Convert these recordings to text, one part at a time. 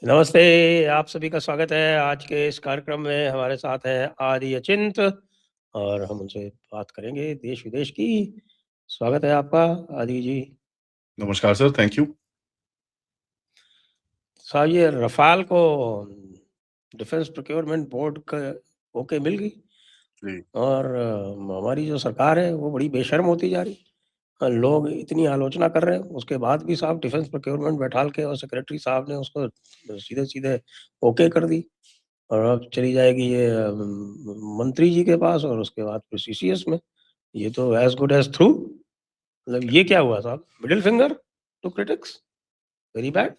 नमस्ते, आप सभी का स्वागत है। आज के इस कार्यक्रम में हमारे साथ हैं आदि अचिंत और हम उनसे बात करेंगे देश-विदेश की। स्वागत है आपका आदि जी। नमस्कार सर, थैंक यू। साहब ये रफ़ाल को डिफेंस प्रोक्योरमेंट बोर्ड का ओके मिल गई जी। और हमारी जो सरकार है वो बड़ी बेशर्म होती जा रही है। लोग इतनी आलोचना कर रहे हैं, उसके बाद भी साहब डिफेंस प्रोक्योरमेंट बैठाल के और सेक्रेटरी साहब ने उसको सीधे-सीधे ओके कर दी। और अब चली जाएगी ये मंत्री जी के पास और उसके बाद फिर सीसीएस में। ये तो एज़ गुड एज़ थ्रू। मतलब ये क्या हुआ साहब? Middle finger to critics? Very bad.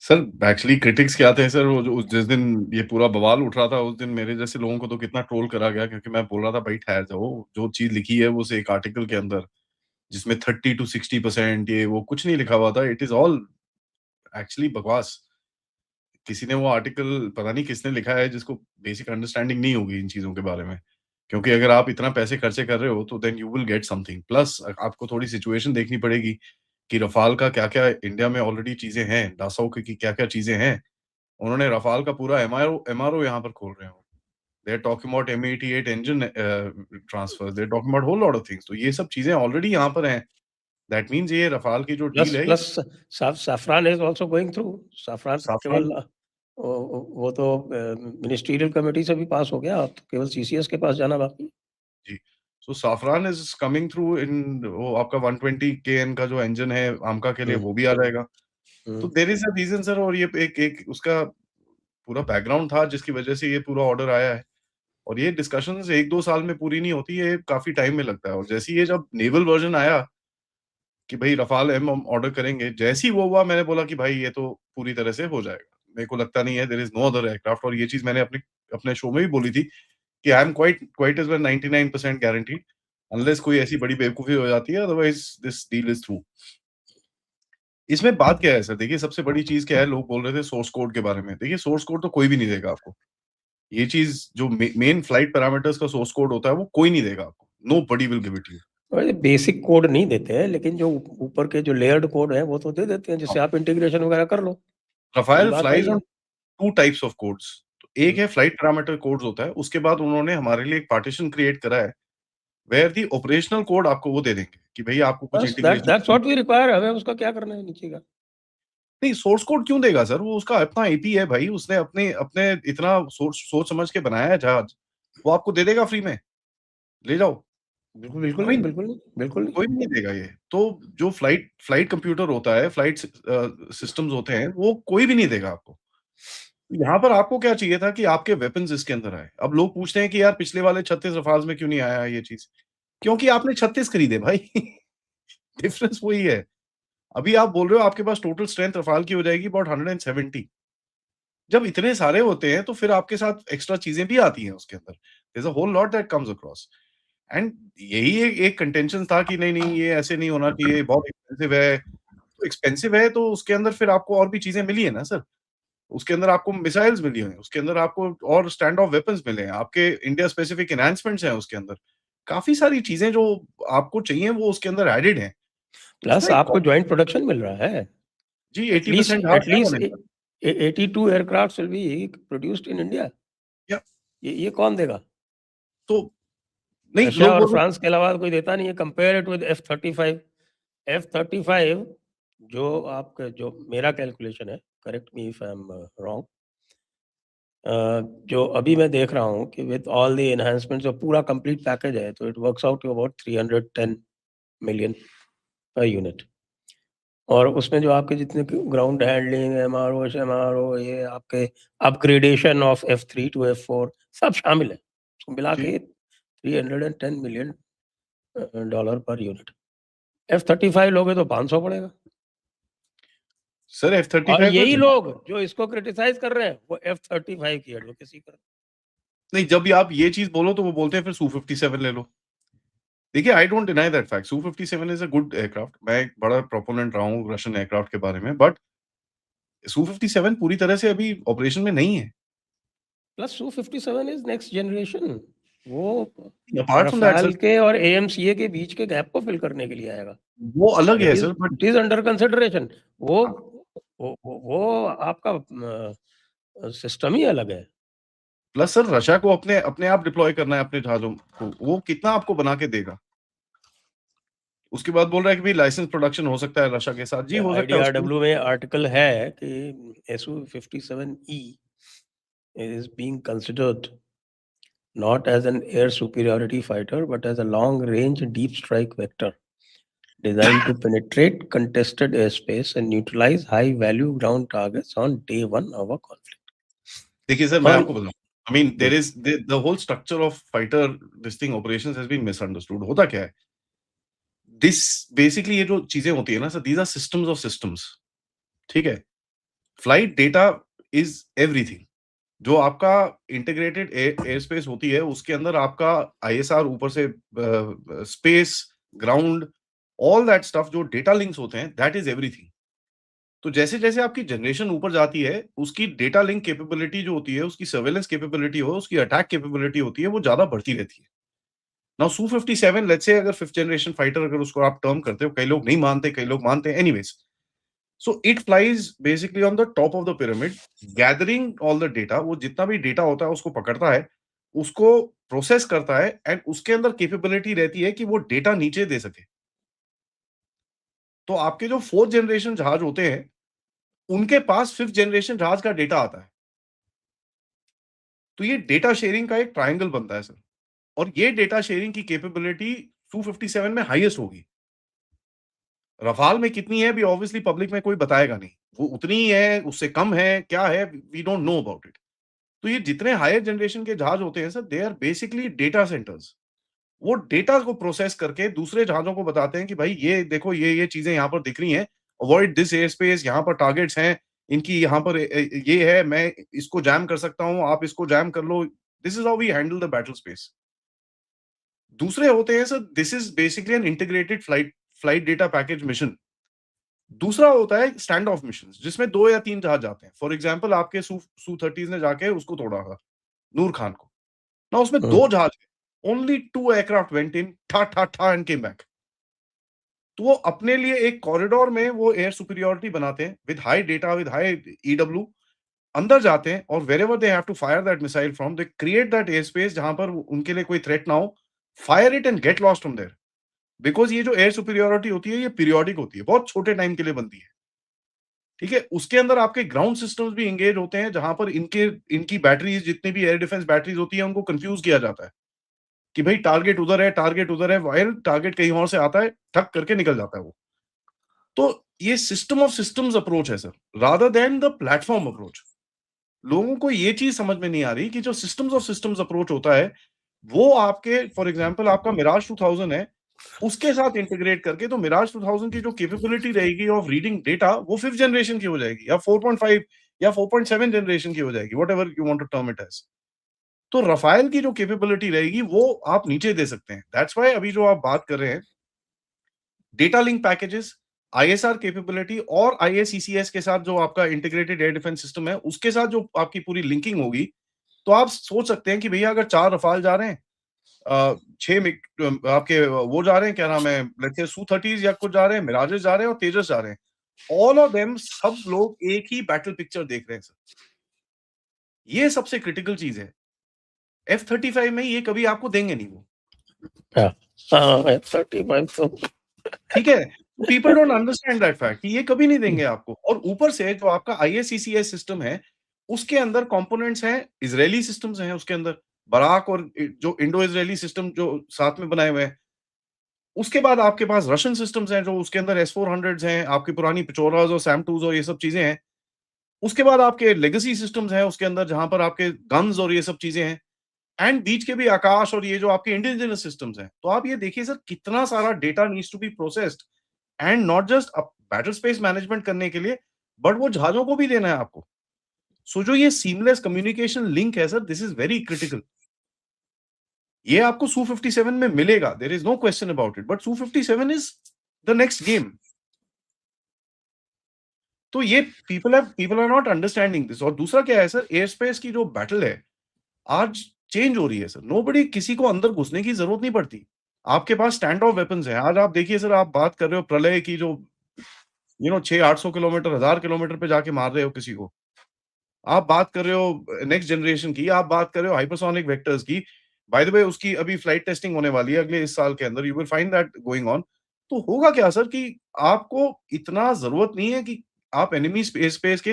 Sir actually critics क्या थे सर, वो जो जिस दिन ये पूरा बवाल उठ रहा था, उस दिन मेरे जैसे लोगों को तो कितना ट्रोल करा गया, क्योंकि मैं बोल रहा था भाई ठहर जाओ, जो चीज़ लिखी है वो उस एक आर्टिकल के अंदर, जिसमें 30 टू 60% ये वो कुछ नहीं लिखा हुआ था। इट इज़ ऑल एक्चुअली बकवास। किसी ने वो आर्टिकल पता नहीं किसने लिखा है, जिसको बेसिक अंडरस्टैंडिंग नहीं होगी इन चीज़ों के बारे में। क्योंकि अगर आप इतना पैसे खर्चे कर रहे हो, तो then you will get something. Plus आपको थोड़ी सिचुएशन देखनी पड़ेगी कि रफ़ाल का क्या-क्या इंडिया में ऑलरेडी चीज़ें हैं, दासों की क्या-क्या चीज़ें हैं। उन्होंने रफ़ाल का पूरा एमआरओ यहाँ पर खोल रहे हो। They are talking about M88 engine transfer, they are talking about whole lot of things. तो ये सब चीज़ें ऑलरेडी यहाँ पर हैं। दैट मीन्स ये रफ़ाल की जो प्लस डील है, ये plus saffron is also going through. Saffron saffron. केवल वो तो मिनिस्ट्रियल कमिटी से भी पास हो गया, अब तो केवल सीसीएस के पास जाना बाकी है। जी। सो साफ़रान इज़ कमिंग थ्रू इन वो आपका 120 केएन का जो इंजन है आमका के लिए, हुँ, वो भी आ जाएगा। तो हुँ। There is a reason sir, और ये एक एक उसका पूरा बैकग्राउंड था जिसकी वजह से ये पूरा ऑर्डर आया है। और ये डिस्कशंस 1-2 साल में पूरी नहीं होती, ये काफ़ी टाइम में लगता है। और जैसे ही ये जब नेवल वर्ज़न आया कि भई रफ़ाल एम हम ऑर्डर करेंगे, जैसे ही वो हुआ मैंने बोला कि भाई ये तो पूरी तरह से हो जाएगा। मेरे को लगता नहीं है there is no other aircraft. और ये चीज़ मैंने अपने अपने शो में भी बोली थी कि I am quite quite as well 99% guaranteed, unless कोई ऐसी बड़ी बेवकूफ़ी हो जाती है, otherwise this deal is through. इसमें बात क्या है सर, देखिए सबसे बड़ी चीज़ क्या है, लोग बोल रहे थे सोर्स कोड के बारे में। देखिए सोर्स कोड तो कोई भी नहीं देगा आपको। ये चीज़ जो मेन फ्लाइट पैरामीटर्स का सोर्स कोड होता है, वो कोई नहीं देगा आपको। Nobody will give it to you. और ये बेसिक कोड नहीं देते हैं, लेकिन जो ऊपर के जो लेयर्ड कोड है वो तो दे देते हैं, हाँ, जिससे आप इंटीग्रेशन वगैरह कर लो। बड़ी राफेल बात फ्लाइज़ नहीं ऑन है। 2 टाइप्स ऑफ कोड्स। तो एक हुँ। है फ्लाइट पैरामीटर कोड्स होता है, उसके बाद उन्होंने हमारे लिए एक पार्टीशन क्रिएट करा है, वेयर द ऑपरेशनल कोड आपको वो दे देंगे कि भई आपको कुछ बस इंटीग्रेशन दैट्स करनी व्हाट है। We require. हमें उसका क्या करना है नीचे का? नहीं, सोर्स कोड क्यों देगा सर? वो उसका अपना आईपी है भाई, उसने अपने अपने इतना सोच सोच समझ के बनाया है जहाज, वो आपको दे देगा फ्री में, ले जाओ। बिल्कुल, बिल्कुल आई नहीं, मीन बिल्कुल नहीं, बिल्कुल नहीं। कोई भी नहीं देगा ये। तो जो फ्लाइट फ्लाइट कंप्यूटर होता है, सिस्टम्स होते हैं, वो कोई भी नहीं देगा आपको। यहाँ पर आपको क्या चाहिए था कि आपके वेपन्स इसके अंदर आए। अब लोग पूछते हैं कि यार पिछले वाले 36 रफाल्स में क्यों नहीं आया ये चीज़? क्योंकि आपने 36 खरीदे भाई। डिफरेंस वही है। अभी आप बोल रहे हो आपके पास टोटल स्ट्रेंथ रफाल की हो जाएगी अबाउट 170। जब इतने सारे होते हैं तो फिर आपके साथ एक्स्ट्रा चीज़ें भी आती हैं उसके अंदर। There is a whole lot that comes across. And यही एक एक कंटेंशन था कि नहीं, ये ऐसे नहीं होना चाहिए, बहुत एक्सपेंसिव है। तो एक्सपेंसिव है तो उसके अंदर फिर आपको और भी चीज़ें मिली है ना सर। उसके अंदर आपको मिसाइल्स मिली हुई हैं, उसके अंदर आपको और स्टैंड ऑफ वेपन्स मिले हैं, आपके इंडिया स्पेसिफिक एनहांसमेंट्स हैं उसके अंदर। काफ़ी सारी चीज़ें जो आपको चाहिए वो उसके अंदर एडेड हैं। तो प्लस उसका एक आपको जॉइंट प्रोडक्शन मिल रहा है। जी, एट लीस्ट 80% हाँ, एट क्या लीस्ट बनेगा? 82 aircrafts will be produced in India. या ये कौन देगा? तो नहीं, रशिया लोग और बोल रहे फ्रांस के अलावा कोई देता नहीं है। Compare it with F-35। F-35 जो आपका जो मेरा कैलकुलेशन है, correct me if I am wrong, जो अभी मैं देख रहा हूँ कि विद ऑल द एनहांसमेंट्स जो पूरा कंप्लीट पैकेज है, तो it works out to about 310 million per unit. और उसमें जो आपके जितने ग्राउंड हैंडलिंग, एमआरओ, एशएमआरओ, ये आपके upgradation of F-3 to F-4 सब शामिल है। उसको मिला जी, के 310 million dollar per unit. F-35 लोगे तो 500 पड़ेगा। सर और F-35 का यही जवाब लोग जो इसको क्रिटिसाइज़ कर रहे हैं, वो F-35 की एडवोकेसी कर रहे हैं। नहीं, जब भी आप ये चीज़ बोलो तो वो बोलते हैं फिर Su-57 ले लो। देखिए, I don't deny that fact, Su-57 is a good aircraft. मैं एक बड़ा प्रोपोनेंट रहा हूँ रशियन एयरक्राफ्ट के बारे में, बट Su-57 पूरी तरह से अभी ऑपरेशन में नहीं है। Plus Su-57 is next generation. वो apart from that sir, Rafale के और AMCA के बीच के गैप को फिल करने के लिए आएगा। वो अलग एंड है sir, but it is under consideration. वो हाँ, वो आपका सिस्टम ही अलग है। प्लस सर रशिया को अपने अपने आप डिप्लॉय करना है अपने जहाज़ों को, वो कितना आपको बना के देगा? उसके बाद बोल रहा है कि भई लाइसेंस प्रोडक्शन हो सकता है रशिया के साथ। जी, हो सकता है उसके आईडीआरडब्ल्यू में आर्टिकल है कि SU-57E is being considered not as an air superiority fighter but as a long-range deep strike vector designed to penetrate contested airspace and neutralize high-value ground targets on day one of a conflict. देखिए sir, मैं और आपको बताऊँ, I mean there is the whole structure of fighter this thing operations has been misunderstood. होता क्या है? This basically ये जो चीज़ें होती है ना sir, these are systems of systems, ठीक है? Flight data is everything. जो आपका इंटीग्रेटेड एयर स्पेस होती है, उसके अंदर आपका आईएसआर ऊपर से space, ground, all that stuff जो डेटा लिंक्स होते हैं, दैट इज़ एवरीथिंग। तो जैसे-जैसे आपकी जनरेशन ऊपर जाती है, उसकी डेटा लिंक कैपेबिलिटी जो होती है, उसकी सर्वेलेंस कैपेबिलिटी हो, उसकी अटैक कैपेबिलिटी होती है, वो ज़्यादा बढ़ती रहती है। नाउ सू-57 लेट्स से अगर 5th जनरेशन फाइटर अगर उसको आप टर्म करते हो, कई लोग नहीं मानते, कई लोग मानते हैं, anyways. So it flies basically on the top of the pyramid, gathering all the data. वो जितना भी डेटा होता है, उसको पकड़ता है, उसको प्रोसेस करता है एंड उसके अंदर कैपेबिलिटी रहती है कि वो डेटा नीचे दे सके। तो आपके जो 4th जनरेशन जहाज होते हैं, उनके पास 5th जनरेशन जहाज का डेटा आता है। तो ये डेटा शेयरिंग का एक ट्रायंगल बनता है सर, और ये डेटा शेयरिंग की कैपेबिलिटी सू-57 में हाईएस्ट होगी। रफाल में कितनी है अभी ऑब्वियसली पब्लिक में कोई बताएगा नहीं। वो उतनी ही है, उससे कम है, क्या है, we don't know about it. तो ये जितने हायर जनरेशन के जहाज होते हैं sir, they are basically data centers. वो डेटा को प्रोसेस करके दूसरे जहाजों को बताते हैं कि भाई ये देखो ये चीजें यहाँ पर दिख रही हैं, अवॉइड दिस एयर स्पेस, यहाँ पर टारगेट्स हैं, इनकी यहाँ पर ये है, मैं इसको जैम कर सकता हूँ, आप इसको जैम कर लो। This is how we handle the battle space. दूसरे होते हैं sir, this is basically an integrated flight flight data package mission. दूसरा होता है स्टैंड ऑफ मिशन, जिसमें 2 या 3 जहाज जाते हैं। फॉर एग्जांपल आपके सू-30s ने जाके उसको तोड़ा था, नूर खान को। ना उसमें 2 जहाज थे, ओनली 2 एयरक्राफ्ट वेंट इन, ठा, ठा, ठा एंड केम बैक। तो वो अपने लिए एक कॉरिडोर में वो एयर सुपीरियॉरिटी बनाते हैं with high data, with high EW. अंदर जाते हैं और wherever they have to fire that missile from, they create that air space जहां पर उनके लिए कोई थ्रेट ना हो, fire it and get lost from there. Because ये जो एयर सुपीरियॉरिटी होती है, ये पीरियोडिक होती है, बहुत छोटे टाइम के लिए बनती है। ठीक है? उसके अंदर आपके ग्राउंड सिस्टम्स भी एंगेज होते हैं, जहां पर इनकी बैटरीज़, जितनी भी एयर डिफेंस बैटरीज़ होती है, उनको कन्फ्यूज़ किया जाता है कि भाई टारगेट उधर है, व्हाइल टारगेट कहीं और से आता है, ठक करके निकल जाता है वो। तो ये सिस्टम ऑफ सिस्टम्स अप्रोच है sir, rather than the platform approach. लोगों को ये चीज़ समझ में नहीं आ रही कि जो सिस्टम्स ऑफ सिस्टम्स अप्रोच होता है, वो आपके फॉर एग्जांपल आपका मिराज 2000 है, उसके साथ इंटीग्रेट करके तो मिराज 2000 की जो कैपेबिलिटी रहेगी ऑफ रीडिंग डेटा, वो 5th जनरेशन की हो जाएगी, या 4.5 या 4.7 जनरेशन की हो जाएगी, whatever you want to term it as. तो राफेल की जो कैपेबिलिटी रहेगी, वो आप नीचे दे सकते हैं। दैट्स व्हाई अभी जो आप बात कर रहे हैं, data link packages, ISR capability और आईएसईसीएस के साथ जो आपका इंटीग्रेटेड एयर डिफेंस सिस्टम है, उसके साथ जो आपकी पूरी लिंकिंग होगी, तो आप सोच सकते हैं कि भैया अगर 4 रफाल जा रहे हैं, 6 आपके वो जा रहे हैं, क्या नाम है, लेट्स से सू-30s या कुछ जा रहे हैं, मिराजेस जा रहे हैं और तेजस जा रहे हैं। ऑल ऑफ देम, सब लोग एक ही बैटल पिक्चर देख रहे हैं सर। ये सबसे क्रिटिकल चीज़ है। F-35 में ये कभी आपको देंगे नहीं वो। हाँ, हाँ, F-35 तो ठीक है? People don't understand that fact कि ये कभी नहीं देंगे आपको। और ऊपर से जो आपका आईएसईसीएस सिस्टम है, उसके अंदर कंपोनेंट्स हैं, इज़राइली सिस्टम्स हैं उसके अंदर, बराक और जो इंडो इज़राइली सिस्टम जो साथ में बनाए हुए हैं। उसके बाद आपके पास रशियन सिस्टम्स हैं, जो उसके अंदर S-400s हैं, आपकी पुरानी पिचोरास और सैम-2s और ये सब चीज़ें हैं। उसके बाद आपके लेगेसी सिस्टम्स हैं उसके अंदर, जहाँ पर आपके गन्स और ये सब चीज़ें हैं। एंड बीच के भी आकाश और ये जो आपके इंडिजिनस सिस्टम्स हैं। तो आप ये देखिए सर, कितना सारा data needs to be processed, and not just battle space management करने के लिए, बट वो जहाज़ों को भी देना है आपको। सो जो ये सीमलेस कम्युनिकेशन लिंक है sir, this is very critical. ये आपको सू-57 में मिलेगा, there is no question about it, but सू-57 इज़ द नेक्स्ट गेम। तो ये people are not understanding this. और दूसरा क्या है सर, एयर स्पेस की जो बैटल है, आज चेंज हो रही है सर। नोबडी, किसी को अंदर घुसने की ज़रूरत नहीं पड़ती। आपके पास स्टैंड ऑफ वेपन्स हैं। आज आप देखिए सर, आप बात कर रहे हो प्रलय की, जो 600-800 किलोमीटर, 1000 किलोमीटर पे जाके मार रहे हो किसी को। आप बात कर रहे हो नेक्स्ट जनरेशन की, आप बात कर रहे हो हाइपरसोनिक वेक्टर्स की। बाय द वे उसकी अभी फ्लाइट टेस्टिंग होने वाली है अगले इस साल के अंदर, you will find that going on. तो होगा क्या सर कि आपको इतना ज़रूरत नहीं है कि आप एनिमी स्पेस के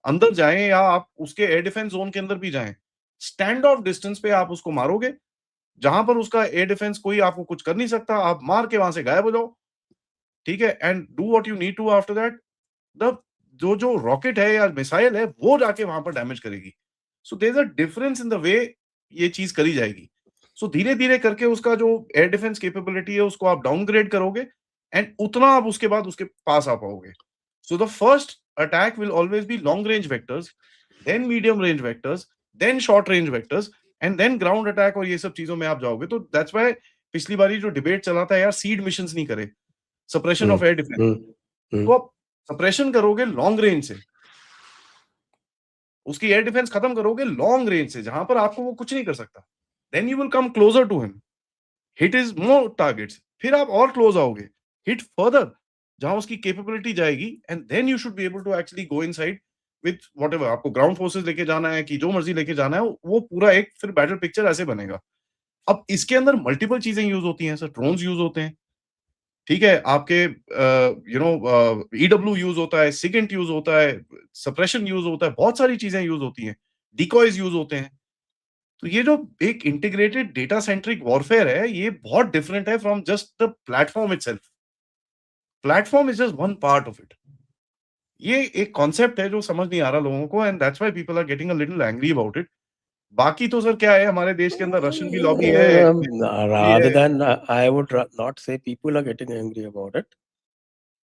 अंदर जाएँ या आप उसके एयर डिफेंस ज़ोन के अंदर भी जाएँ। स्टैंड ऑफ डिस्टेंस पे आप उसको मारोगे, जहाँ पर उसका एयर डिफेंस कोई आपको कुछ कर नहीं सकता, आप मार के वहाँ से गायब हो जाओ, ठीक है? And do what you need to after that. The जो रॉकेट है या मिसाइल है, वो जाके वहाँ पर डैमेज करेगी। So there is a difference in the way ये चीज़ करी जाएगी। सो धीरे-धीरे करके उसका जो एयर डिफेंस कैपेबिलिटी है, उसको आप डाउनग्रेड करोगे एंड उतना आप उसके बाद उसके पास आ पाओगे। So the first attack will always be long range vectors, then medium range vectors, then short range vectors and then ground attack और ये सब चीज़ों में आप जाओगे। तो दैट्स व्हाई पिछली बारी जो डिबेट चला था यार सीड मिशंस नहीं करे, suppression hmm, of air defence. Hmm, तो हुँ। आप सप्रेशन करोगे लॉन्ग रेंज से, उसकी एयर डिफेंस खत्म करोगे लॉन्ग रेंज से, जहां पर आपको वो कुछ नहीं कर सकता। Then you will come closer to him, hit is more targets, फिर आप और क्लोज आओगे, हिट फर्दर जहां उसकी कैपेबिलिटी जाएगी and then you should be able to actually go inside with whatever आपको ग्राउंड फोर्सेस लेके जाना है कि जो मर्जी लेके जाना है, वो पूरा एक फिर बैटल पिक्चर ऐसे बनेगा। अब इसके अंदर मल्टीपल चीजें यूज होती हैं सर, ड्रोन्स यूज होते हैं, ठीक है, आपके ईडब्ल्यू यूज होता है, सिगेंट यूज होता है, सप्रेशन यूज होता है, बहुत सारी चीजें यूज होती हैं, डिकॉयज यूज होते हैं। तो ये जो एक इंटीग्रेटेड डेटा सेंट्रिक वॉरफेयर है, ये बहुत डिफरेंट है from just the platform itself. Platform is just one part of it. ये एक कॉन्सेप्ट है जो समझ नहीं आ रहा लोगों को and that's why people are getting a little angry about it. बाकी तो सर क्या है, हमारे देश के अंदर रशियन भी लॉबी है, भी Rather है। than, I would not say people are getting angry about it.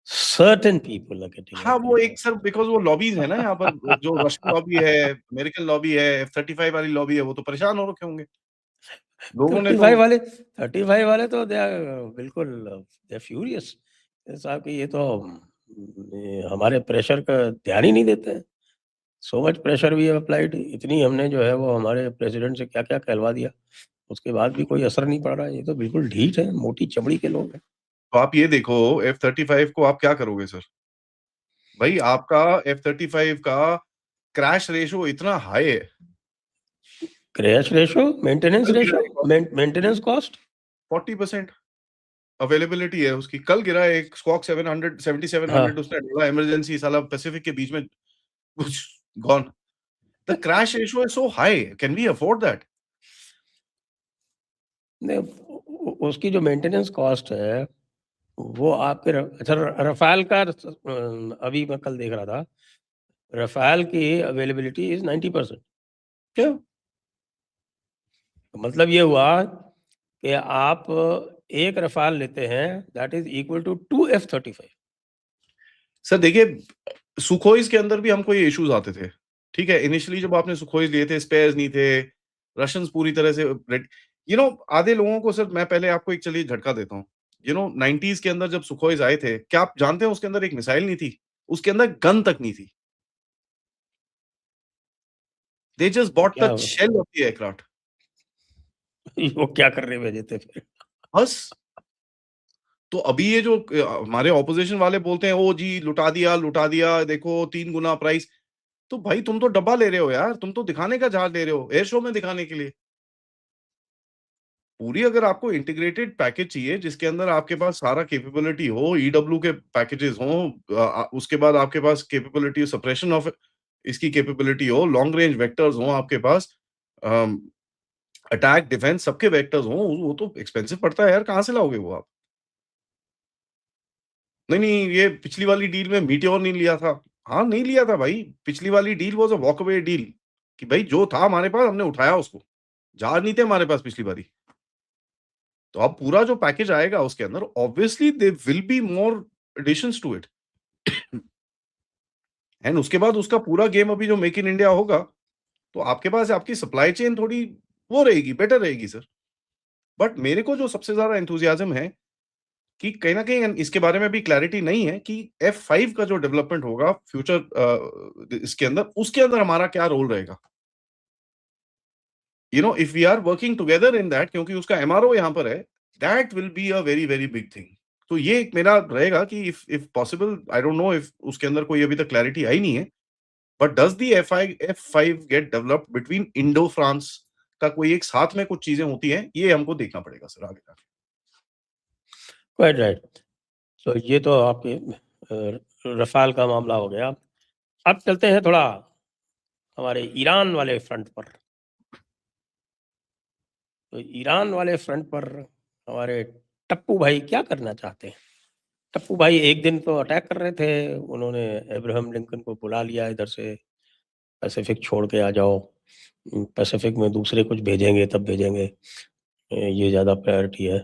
Certain people are getting हाँ, angry वो about एक सर बिकॉज़ वो लॉबीज़ है ना यहाँ पर, जो रशियन लॉबी है, अमेरिकन लॉबी है, F-35 वाली लॉबी है, वो तो परेशान हो रखे होंगे। लोगों ने तो 35 वाले तो दे आर बिल्कुल दे आर फ्यूरियस। साहब कि ये तो हमारे प्रेशर का ध्यान ही नहीं देते हैं। So much pressure we have applied, इतनी हमने जो है वो हमारे प्रेसिडेंट से क्या-क्या कहलवा दिया, उसके बाद भी कोई असर नहीं पड़ रहा है। ये तो बिल्कुल ढीठ है, मोटी चमड़ी के लोग हैं। तो आप ये देखो F-35 को आप क्या करोगे सर? भाई आपका F-35 का क्रैश रेशियो इतना हाई है, क्रैश रेशियो, मेंटेनेंस कल गिरा रेशियो, एक और मेंटेनेंस कॉस्ट। 40% अवेलेबिलिटी है उसकी। कल गिरा एक स्क्वाक 700 7700 हाँ, उसने डाला इमरजेंसी, साला पैसिफिक के बीच में कुछ gone. The crash ratio is so high, can we afford that? नहीं उसकी जो मेंटेनेंस कॉस्ट है, वो आपके अच्छा रफ़ाल का अभी मैं कल देख रहा था, रफ़ाल की अवेलेबिलिटी इज़ 90%। क्या? मतलब ये हुआ कि आप एक रफ़ाल लेते हैं that is equal to 2 F-35। Sir देखिए, सुखोइस के अंदर भी हमको ये इश्यूज़ आते थे। ठीक है? इनिशियली जब आपने सुखोइस लिए थे, स्पेयर्स नहीं थे, रशियंस पूरी तरह से रेड आधे लोगों को सर मैं पहले आपको एक चलिए झटका देता हूँ। 90s के अंदर जब सुखोइस आए थे, क्या आप जानते हैं उसके अंदर एक मिसाइल नहीं थी? उसके अंदर गन तक नहीं थी। दे जस्ट बॉट क्या the shell of the aircraft. वो क्या करने भेजे थे फिर? बस। तो अभी ये जो हमारे ऑपोज़िशन वाले बोलते हैं, "ओह जी, लुटा दिया, देखो 3 गुना प्राइस।" तो भाई तुम तो डब्बा ले रहे हो यार, तुम तो दिखाने का जहाज ले रहे हो, एयर शो में दिखाने के लिए। पूरी अगर आपको इंटीग्रेटेड पैकेज चाहिए जिसके अंदर आपके पास सारा कैपेबिलिटी हो, ईडब्ल्यू के पैकेजेस हों, उसके बाद आपके पास कैपेबिलिटी सप्रेशन ऑफ इसकी कैपेबिलिटी हो, लॉन्ग रेंज वेक्टर्स हों आपके पास, अम, अटैक, डिफेंस सबके वेक्टर्स हों, वो तो एक्सपेंसिव पड़ता है यार, कहाँ से लाओगे वो आप? नहीं, नहीं, ये पिछली वाली डील में मीटियोर नहीं लिया था। हाँ, नहीं लिया था भाई, पिछली वाली deal was a walk away deal कि भाई जो था हमारे पास हमने उठाया उसको। जहाज नहीं थे हमारे पास पिछली बारी। तो अब पूरा जो पैकेज आएगा उसके अंदर obviously there will be more additions to it and उसके बाद उसका पूरा गेम अभी जो मेक इन इंडिया होगा, तो आपके पास आपकी सप्लाई चेन थोड़ी वो रहेगी, बेटर रहेगी सर। बट मेरे को जो सबसे ज़्यादा एंथुसियाज़्म है कि कहीं न कहीं इसके बारे में भी क्लैरिटी नहीं है कि F5 का जो डेवलपमेंट होगा फ्यूचर इसके अंदर, उसके अंदर हमारा क्या रोल रहेगा? If we are working together in that, क्योंकि उसका एमआरओ यहाँ पर है, that will be a very, very big thing. तो ये एक मेरा रहेगा कि if possible, I don't know if उसके अंदर कोई अभी तक क्लैरिटी आई नहीं है, but does the F5 get developed between Indo France का कोई एक साथ में कुछ चीज़ें होती हैं, ये हमको देखना पड़ेगा सर आगे जाके। Quite right. तो ये तो आपके रफ़ाल का मामला हो गया। अब चलते हैं थोड़ा हमारे ईरान वाले फ्रंट पर। तो ईरान वाले फ्रंट पर हमारे टप्पू भाई क्या करना चाहते हैं? टप्पू भाई एक दिन तो अटैक कर रहे थे, उन्होंने अब्राहम लिंकन को बुला लिया इधर से, पैसिफिक छोड़ के आ जाओ। पैसिफिक में दूसरे कुछ भेजेंगे तब भेजेंगे, ये ज़्यादा प्रायोरिटी है।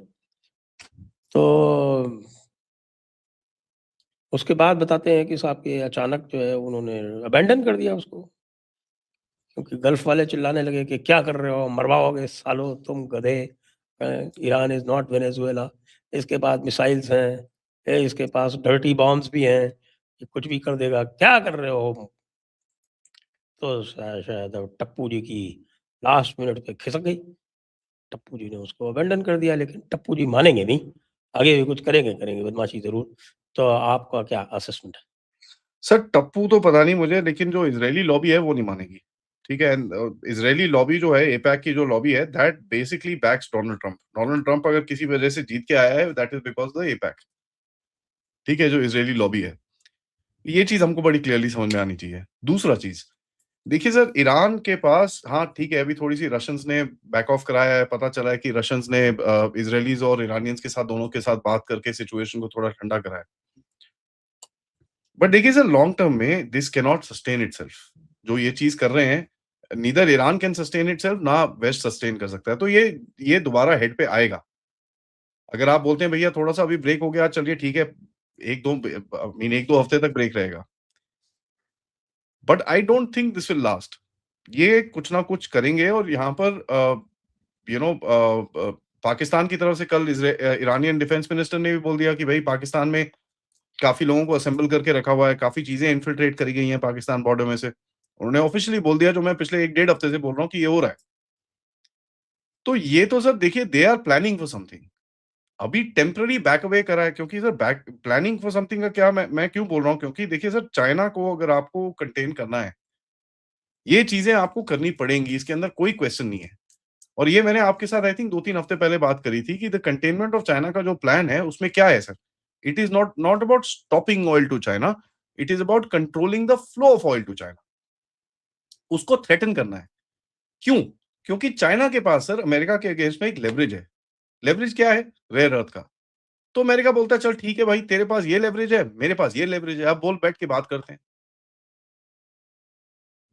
तो उसके बाद बताते हैं कि साहब कि अचानक जो है उन्होंने अबैंडन कर दिया उसको, क्योंकि गल्फ वाले चिल्लाने लगे कि क्या कर रहे हो, मरवाओगे सालो तुम गधे, ईरान इज़ नॉट वेनेजुएला, इसके पास मिसाइल्स हैं, इसके पास डर्टी बॉम्ब्स भी हैं, ये कुछ भी कर देगा, क्या कर रहे हो? तो शायद अब टप्पू जी की लास्ट मिनट पे खिसक गई। टप्पू जी ने उसको अबैंडन कर दिया, लेकिन टप्पू जी मानेंगे नहीं, आगे भी कुछ करेंगे बदमाशी ज़रूर। तो आपका क्या असेसमेंट है? सर टप्पू तो पता नहीं मुझे, लेकिन जो इज़राइली लॉबी है वो नहीं मानेगी। ठीक है? इज़राइली लॉबी जो है, एपैक की जो लॉबी है, that basically backs Donald Trump. Donald Trump अगर किसी वजह से जीत के आया है, that is because the AIPAC. ठीक है? जो इज़राइली लॉबी है। ये चीज़ हमको बड़ी क्लियरली समझ में आनी चाहिए। दूसरा चीज़, देखिए सर, ईरान के पास, हाँ, ठीक है, अभी थोड़ी-सी रशियंस ने बैक ऑफ कराया है, पता चला है कि रशियंस ने इज़राइलीज़ और ईरानियंस के साथ, दोनों के साथ बात करके सिचुएशन को थोड़ा ठंडा कराया। बट देखिए सर, लॉन्ग टर्म में this can not sustain itself. जो ये चीज़ कर रहे हैं, neither Iran can sustain itself, ना वेस्ट सस्टेन कर सकता है। तो ये दोबारा हेड पे आएगा। अगर आप बोलते हैं भैया थोड़ा-सा अभी ब्रेक हो गया, चलिए ठीक है, 1-2 1-2 हफ्ते तक ब्रेक रहेगा। But I don't think this will last. ये कुछ ना कुछ करेंगे, और यहाँ पर यू नो पाकिस्तान की तरफ से कल ईरानियन डिफेंस मिनिस्टर ने भी बोल दिया कि भाई पाकिस्तान में काफ़ी लोगों को असेंबल करके रखा हुआ है, काफ़ी चीज़ें इन्फिल्ट्रेट करी गई हैं पाकिस्तान बॉर्डर में से। उन्होंने ऑफिशियली बोल दिया, जो मैं पिछले 1 डेढ़ हफ्ते से बोल रहा हूँ कि ये हो रहा है। तो ये तो सर देखिए, they are planning for something. अभी टेम्परेरी बैक अवे करा है, क्योंकि sir back planning for something का क्या, मैं क्यों बोल रहा हूँ, क्योंकि देखिए सर, चाइना को अगर आपको कंटेन करना है, ये चीज़ें आपको करनी पड़ेंगी, इसके अंदर कोई क्वेश्चन नहीं है। और ये मैंने आपके साथ आई थिंक 2-3 हफ्ते पहले बात करी थी कि द कंटेनमेंट ऑफ चाइना का जो प्लान है, उसमें क्या है sir? It is not not about stopping oil to China, it is about controlling the flow of oil to China. उसको थ्रेटन करना है। क्यों? क्योंकि चाइना के पास सर अमेरिका के अगेंस्ट में एक लेवरेज है। लेवरेज क्या है? रेयर अर्थ का। तो अमेरिका बोलता है चल ठीक है भाई, तेरे पास ये लेवरेज है, मेरे पास ये लेवरेज है, अब बोल बैठ के बात करते हैं।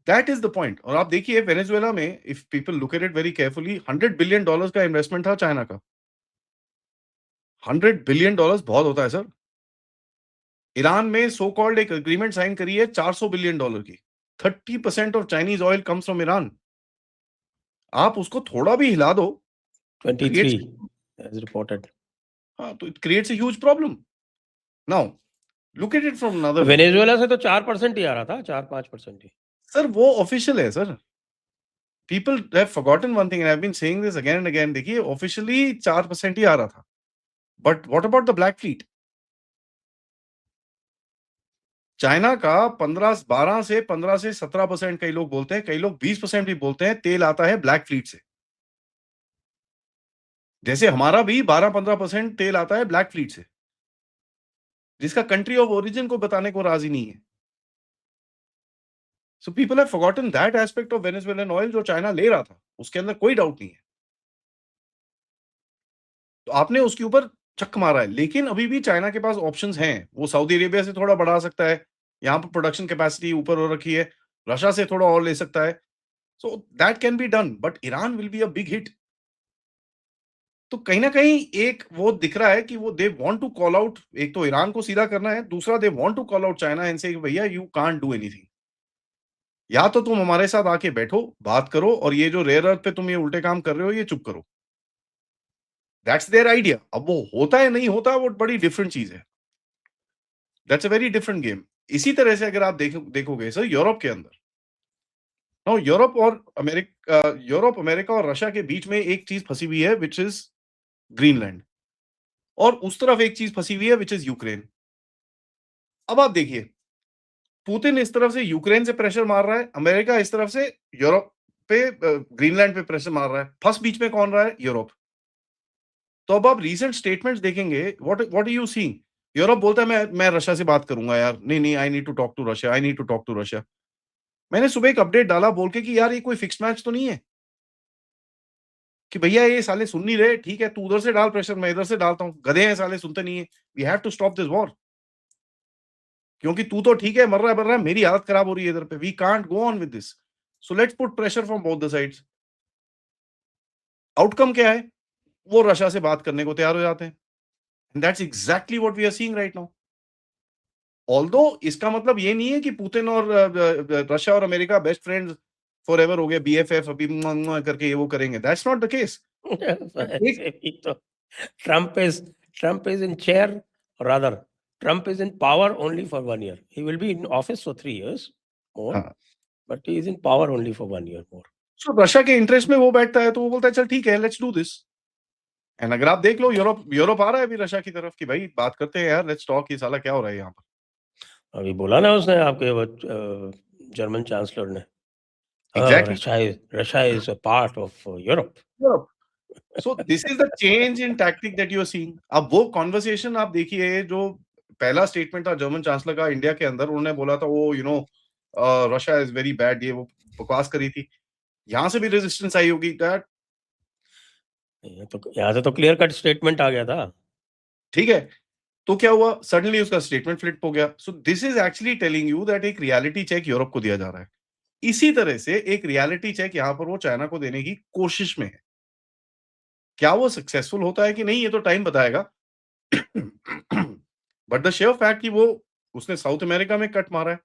That is the point. और आप देखिए वेनेजुएला में, if people look at it very carefully, $100 billion का इन्वेस्टमेंट था चाइना का। $100 बिलियन बहुत होता है सर। ईरान में सो कॉल्ड एक एग्रीमेंट साइन करी है $400 बिलियन की। 30% of Chinese oil comes from Iran. आप उसको थोड़ा भी हिला दो, इट 23 क्रिएट्स, एज़ रिपोर्टेड। हाँ, तो it creates a huge problem. Now look at it from another way. Venezuela से तो 4% ही आ रहा था, 4-5% ही। सर वो ऑफिशियल है sir. People have forgotten one thing, and I have been saying this again and again. देखिए ऑफिशियली 4% ही आ रहा था, but what about the black fleet? China का 15 से 17%, कई लोग बोलते हैं, कई लोग 20% भी बोलते हैं, तेल आता है ब्लैक फ्लीट से। जैसे हमारा भी 12-15% तेल आता है ब्लैक फ्लीट से, जिसका कंट्री ऑफ ओरिजिन को बताने को राजी नहीं है। So people have forgotten that aspect of Venezuelan oil, जो चाइना ले रहा था, उसके अंदर कोई डाउट नहीं है। तो आपने उसके ऊपर चक मारा है, लेकिन अभी भी चाइना के पास ऑप्शंस हैं। वो सऊदी अरेबिया से थोड़ा बढ़ा सकता है, यहाँ पर प्रोडक्शन कैपेसिटी ऊपर हो रखी है, रशिया से थोड़ा और ले सकता है। So that can be done, but Iran will be a big hit. तो कहीं न कहीं एक वो दिख रहा है कि वो they want to call out, एक तो ईरान को सीधा करना है, दूसरा they want to call out China and से भैया यू कांट डू एनीथिंग। या तो तुम हमारे साथ आके बैठो, बात करो, और ये जो रेयर अर्थ पे तुम ये उल्टे काम कर रहे हो, ये चुप करो। That's their idea. अब वो होता है नहीं होता, वो बड़ी डिफरेंट चीज़ है। That's a very different game. इसी तरह से अगर आप देखोगे सर यूरोप के अंदर, नाउ यूरोप, अमेरिका और रशिया के बीच में एक चीज़ फँसी हुई है, व्हिच इज़ ग्रीनलैंड। और उस तरफ एक चीज फंसी हुई है विच इज यूक्रेन। अब आप देखिए, पुतिन इस तरफ से यूक्रेन से प्रेशर मार रहा है, अमेरिका इस तरफ से यूरोप पे ग्रीनलैंड पे प्रेशर मार रहा है, फर्स्ट बीच में कौन रहा है? यूरोप। तो अब आप रीसेंट स्टेटमेंट्स देखेंगे, what what are you seeing? Europe बोलता है मैं रशिया से बात करूंगा यार, नहीं नहीं, I need to talk to Russia, I need to talk to Russia. मैंने सुबह एक अपडेट डाला बोल के कि यार ये कोई फिक्स्ड मैच तो नहीं है कि भैया ये साले सुन नहीं रहे, ठीक है तू उधर से डाल प्रेशर, मैं इधर से डालता हूं, गधे हैं साले, सुनते नहीं है। We have to stop this war, क्योंकि तू तो ठीक है मर रहा है, मेरी हालत खराब हो रही है इधर पे, we can't go on with this, so let's put pressure from both the sides. Outcome क्या है? वो रशिया से बात करने को तैयार हो जाते हैं, and that's exactly what we are seeing right now. Although इसका मतलब ये नहीं है कि पुतिन और रशिया और अमेरिका बेस्ट फ्रेंड्स फॉरएवर हो गए, बीएफएफ अभी करके ये वो करेंगे, दैट्स नॉट द केस। वैसे भी तो Trump is Trump is in chair, or rather, Trump is in power only for 1 year. He will be in office for 3 years more, हाँ, but he is in power only for 1 year more. So Russia के interest में वो बैठता है, तो वो बोलता है चल ठीक है लेट्स डू दिस। एंड अगर आप देख लो, यूरोप यूरोप आ रहा है अभी रशिया की तरफ कि भाई बात करते हैं यार, लेट्स टॉक, ये साला क्या हो रहा है यहाँ पर। अभी बोला ना उसने आपके वो जर्मन चांसलर ने, exactly, Russia is a part of Europe. Europe. So this is the change in tactic that you are seeing. अब वो कॉन्वर्सेशन आप देखिए, जो पहला स्टेटमेंट था जर्मन चांसलर का इंडिया के अंदर, उन्होंने बोला था वो रशिया इज वेरी बैड, ये वो बकवास करी थी। यहाँ से भी रेजिस्टेंस आई होगी दैट, तो यहाँ से तो क्लियर कट स्टेटमेंट आ गया था। ठीक है, तो क्या हुआ? सडनली उसका स्टेटमेंट फ्लिप हो गया। सो this is actually telling you that एक रियलिटी चेक यूरोप को दिया जा रहा है। इसी तरह से एक रियलिटी चेक यहाँ पर वो चाइना को देने की कोशिश में है। क्या वो सक्सेसफुल होता है कि नहीं, ये तो टाइम बताएगा। बट द शेयर फैक्ट कि वो उसने साउथ अमेरिका में कट मारा है,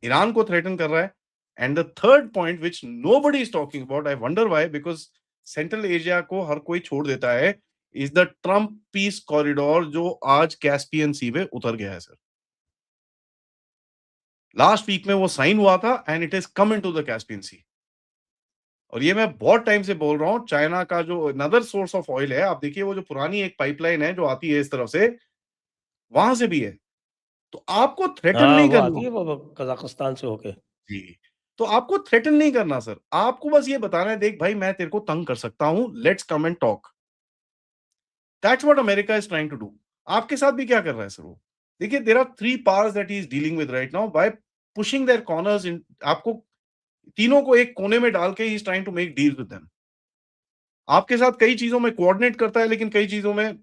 ईरान को थ्रेटन कर रहा है। And the third point which nobody is talking about, I wonder why, because central Asia को हर कोई छोड़ देता है, is the Trump peace corridor, जो आज कैस्पियन सी में उतर गया है सर। लास्ट वीक में वो साइन हुआ था and it is come into the Caspian sea. और ये मैं बहुत टाइम से बोल रहा हूं, चाइना का जो अनदर सोर्स ऑफ ऑयल है, आप देखिए वो जो पुरानी एक पाइपलाइन है जो आती है इस तरफ से, वहां से भी है। तो आपको थ्रेटन हाँ, नहीं वो आती करना। है वो कजाकिस्तान से होके। जी, तो आपको थ्रेटन नहीं करना सर, आपको बस ये बताना है, देख भाई मैं तेरे को तंग कर सकता हूं, let's come and talk. That's what America is trying to do. आपके साथ भी क्या कर रहा है सर वो? देखिए, there are three powers that he is dealing with right now by pushing their corners in. आपको तीनों को एक कोने में डाल के he is trying to make deals with them. आपके साथ कई चीजों में कोऑर्डिनेट करता है, लेकिन कई चीजों में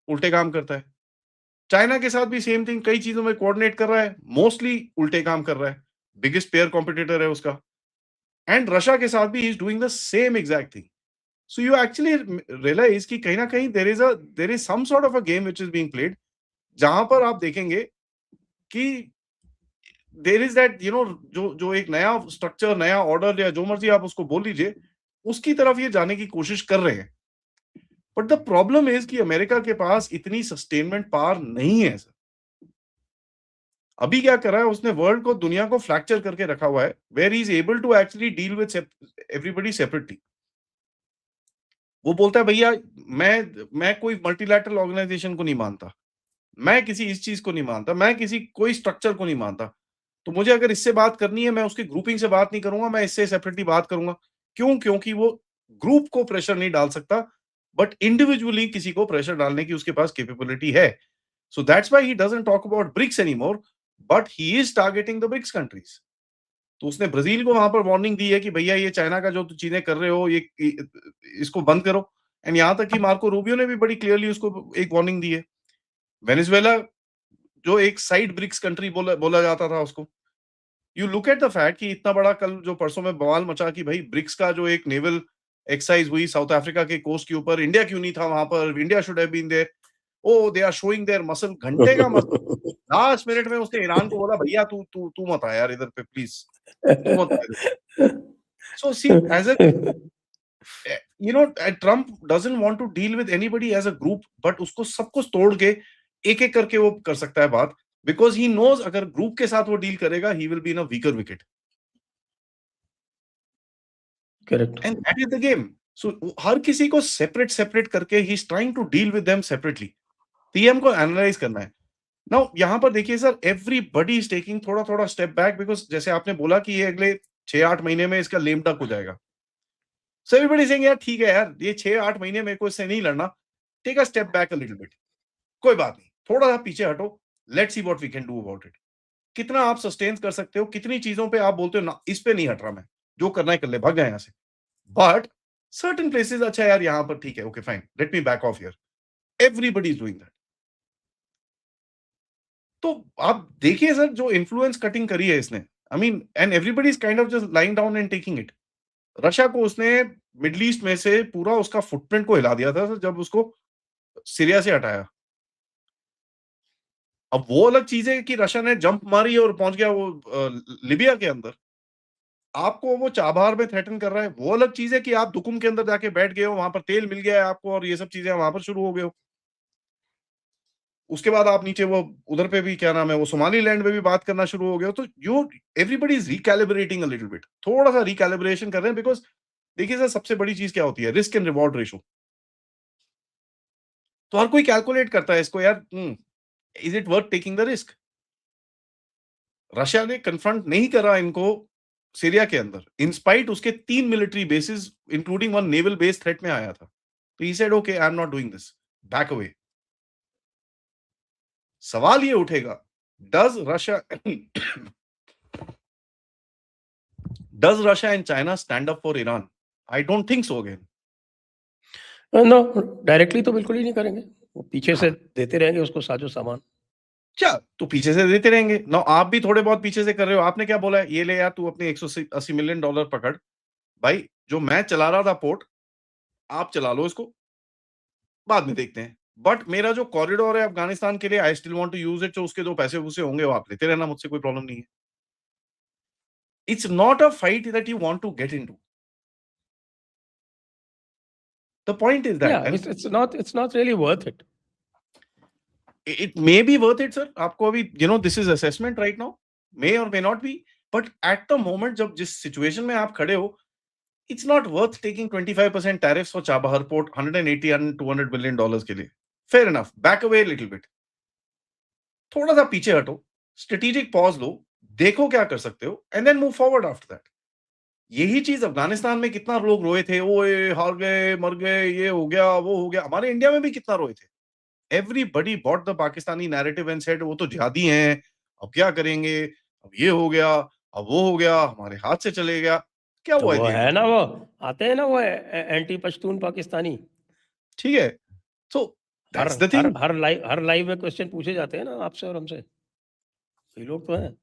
उल्टे काम करता है। चाइना के साथ भी सेम थिंग, कई चीजों में कोऑर्डिनेट कर रहा है, मोस्टली उल्टे काम कर रहा है। बिगेस्ट पेयर कॉम्पिटिटर है उसका। एंड रशिया के साथ भी ही is doing the same exact thing. So you actually realise कि कहीं ना कहीं there is some sort of a game which is being played, जहां पर आप देखेंगे कि देर इज दैट जो जो एक नया स्ट्रक्चर, नया ऑर्डर, या जो मर्जी आप उसको बोल लीजिए, उसकी तरफ ये जाने की कोशिश कर रहे हैं। बट द प्रॉब्लम इज कि अमेरिका के पास इतनी सस्टेनमेंट पावर नहीं है सर। अभी क्या कर रहा है उसने, वर्ल्ड को, दुनिया को फ्रैक्चर करके रखा हुआ है, where he is able to actually deal with everybody separately. वो बोलता है भैया मैं कोई मल्टीलैटरल ऑर्गेनाइजेशन को नहीं मानता, मैं किसी इस चीज को नहीं मानता, मैं किसी कोई स्ट्रक्चर को नहीं मानता। तो मुझे अगर इससे बात करनी है, मैं उसकी ग्रुपिंग से बात नहीं करूंगा, मैं इससे सेपरेटली बात करूंगा। क्यों? क्योंकि वो ग्रुप को प्रेशर नहीं डाल सकता, बट इंडिविजुअली किसी को प्रेशर डालने की उसके पास कैपेबिलिटी है। So that's why he doesn't talk about BRICS anymore, but he is targeting the BRICS countries. तो उसने ब्राजील को वहां पर वार्निंग दी है कि भैया ये चाइना का जो चीजें कर रहे हो, ये इसको बंद करो। एंड यहां तक कि मार्को रूबियो ने भी बड़ी क्लियरली उसको एक वार्निंग दी है। वेनेजुएला, जो एक साइड ब्रिक्स कंट्री बोला बोला जाता था उसको, you look at the fact कि इतना बड़ा, कल जो परसों में बवाल मचा कि भाई ब्रिक्स का जो एक नेवल एक्सरसाइज हुई साउथ अफ्रीका के कोस्ट के ऊपर, इंडिया क्यों नहीं था वहां पर? India should have been there. Oh they are showing their muscle, घंटे का मसल। लास्ट मिनट में उसने ईरान को बोला भैया तू तू तू मत आ यार इधर पे प्लीज, तू मत आ। So see as a Trump doesn't want to deal with anybody as a group, but उसको सब कुछ तोड़ के एक एक करके वो कर सकता है बात, बिकॉज ही नोज अगर ग्रुप के साथ वो डील करेगा, he will be in a weaker wicket. Correct. And that is the game. So हर किसी को सेपरेट सेपरेट करके he is trying to deal with them separately. PM को एनालाइज करना है। नाउ यहाँ पर देखिए सर, एवरीबॉडी इज टेकिंग थोड़ा-थोड़ा स्टेप बैक बिकॉज़ जैसे आपने बोला कि ये अगले 6-8 महीने में इसका लेम डक हो जाएगा। सो एवरीबॉडी इज सेइंग यार ठीक है यार, ये 6-8 महीने मेरे को इससे नहीं लड़ना। Take a step back a little bit. कोई बात नहीं, थोड़ा-सा पीछे हटो, let's see what we can do about it. कितना आप सस्टेन कर सकते हो, कितनी चीज़ों पे आप बोलते हो ना इस पे नहीं हट रहा मैं, जो करना है कर ले, भाग जा यहाँ से। बट सर्टेन प्लेसेस अच्छा यार यहाँ पर ठीक है, okay fine, let me back of here. Everybody is doing that. तो आप देखिए सर जो इन्फ्लुएंस कटिंग करी है इसने, I mean and everybody is kind of just lying down and taking it. Russia को उसने मिडल ईस्ट में से पूरा उसका फुटप्रिंट को हिला दिया था सर, जब उसको सीरिया से हटाया। अब वो अलग चीज़ है कि रशिया ने जंप मारी और पहुँच गया वो लिबिया के अंदर। आपको वो चाबहार में थ्रेटन कर रहा है, वो अलग चीज़ है कि आप दुकुम के अंदर जाके बैठ गए हो, वहाँ पर तेल मिल गया है आपको और ये सब चीज़ें वहाँ पर शुरू हो गए हो। उसके बाद आप नीचे वो उधर पे भी क्या नाम है, वो सोमालीलैंड में भी बात करना शुरू हो गए हो, तो you everybody is recalibrating a little bit. थोड़ा-सा रिकैलिब्रेशन कर रहे हैं बिकॉज़ देखिए सर सबसे बड़ी चीज़ क्या होती है? Risk and reward ratio. तो हर कोई कैलकुलेट करता है इसको यार is it worth taking the risk? Russia ने कन्फ्रंट नहीं करा इनको सीरिया के अंदर, इन स्पाइट उसके 3 military bases including one naval base threat में आया था। तो he said okay I am not doing this, back away. सवाल ये उठेगा, does Russia does Russia and China stand up for Iran? I don't think so again. No, directly तो बिल्कुल ही नहीं करेंगे। वो पीछे से देते रहेंगे उसको साजो-सामान। क्या? तो पीछे से देते रहेंगे। नाउ आप भी थोड़े बहुत पीछे से कर रहे हो। आपने क्या बोला है? ये ले यार तू अपने 180 मिलियन डॉलर पकड़। भाई जो मैं चला रहा था पोर्ट, आप चला लो इसको, बाद में देखते हैं। बट मेरा जो कॉरिडोर है अफ़गानिस्तान के लिए I still want to use it, तो उसके जो पैसे-वूसे होंगे वो आप लेते रहना, मुझसे कोई प्रॉब्लम नहीं है। It's not a fight that you want to get into. The point is that Yeah, and it's not really worth it. It may be worth it sir. आपको अभी this is assessment right now, may और may not be, but at the moment जब जिस situation में आप खड़े हो, it's not worth taking 25% tariffs for Chabahar port 180 and 200 billion dollars के लिए। Fair enough, back away little bit. थोड़ा-सा पीछे हटो, स्ट्रैटेजिक पॉज़ लो, देखो क्या कर सकते हो and then move forward after that. यही चीज़ अफ़गानिस्तान में कितना लोग रोए थे, ओए! हार गए, मर गए, ये हो गया, वो हो गया। हमारे इंडिया में भी कितना रोए थे। Everybody bought the Pakistani narrative and said वो तो जिहादी हैं, अब क्या करेंगे? अब ये हो गया, अब वो हो गया, हमारे हाथ से चले गया। क्या तो हुआ एट वो द एंड है ऑफ द ना, डे? वो आते हैं ना, वो एंटी पश्तून पाकिस्तानी। ठीक है? सो हर दैट्स द हर थिंग। हर लाइव में क्वेश्चन पूछे जाते हैं ना आपसे और हमसे। ये लोग तो हैं।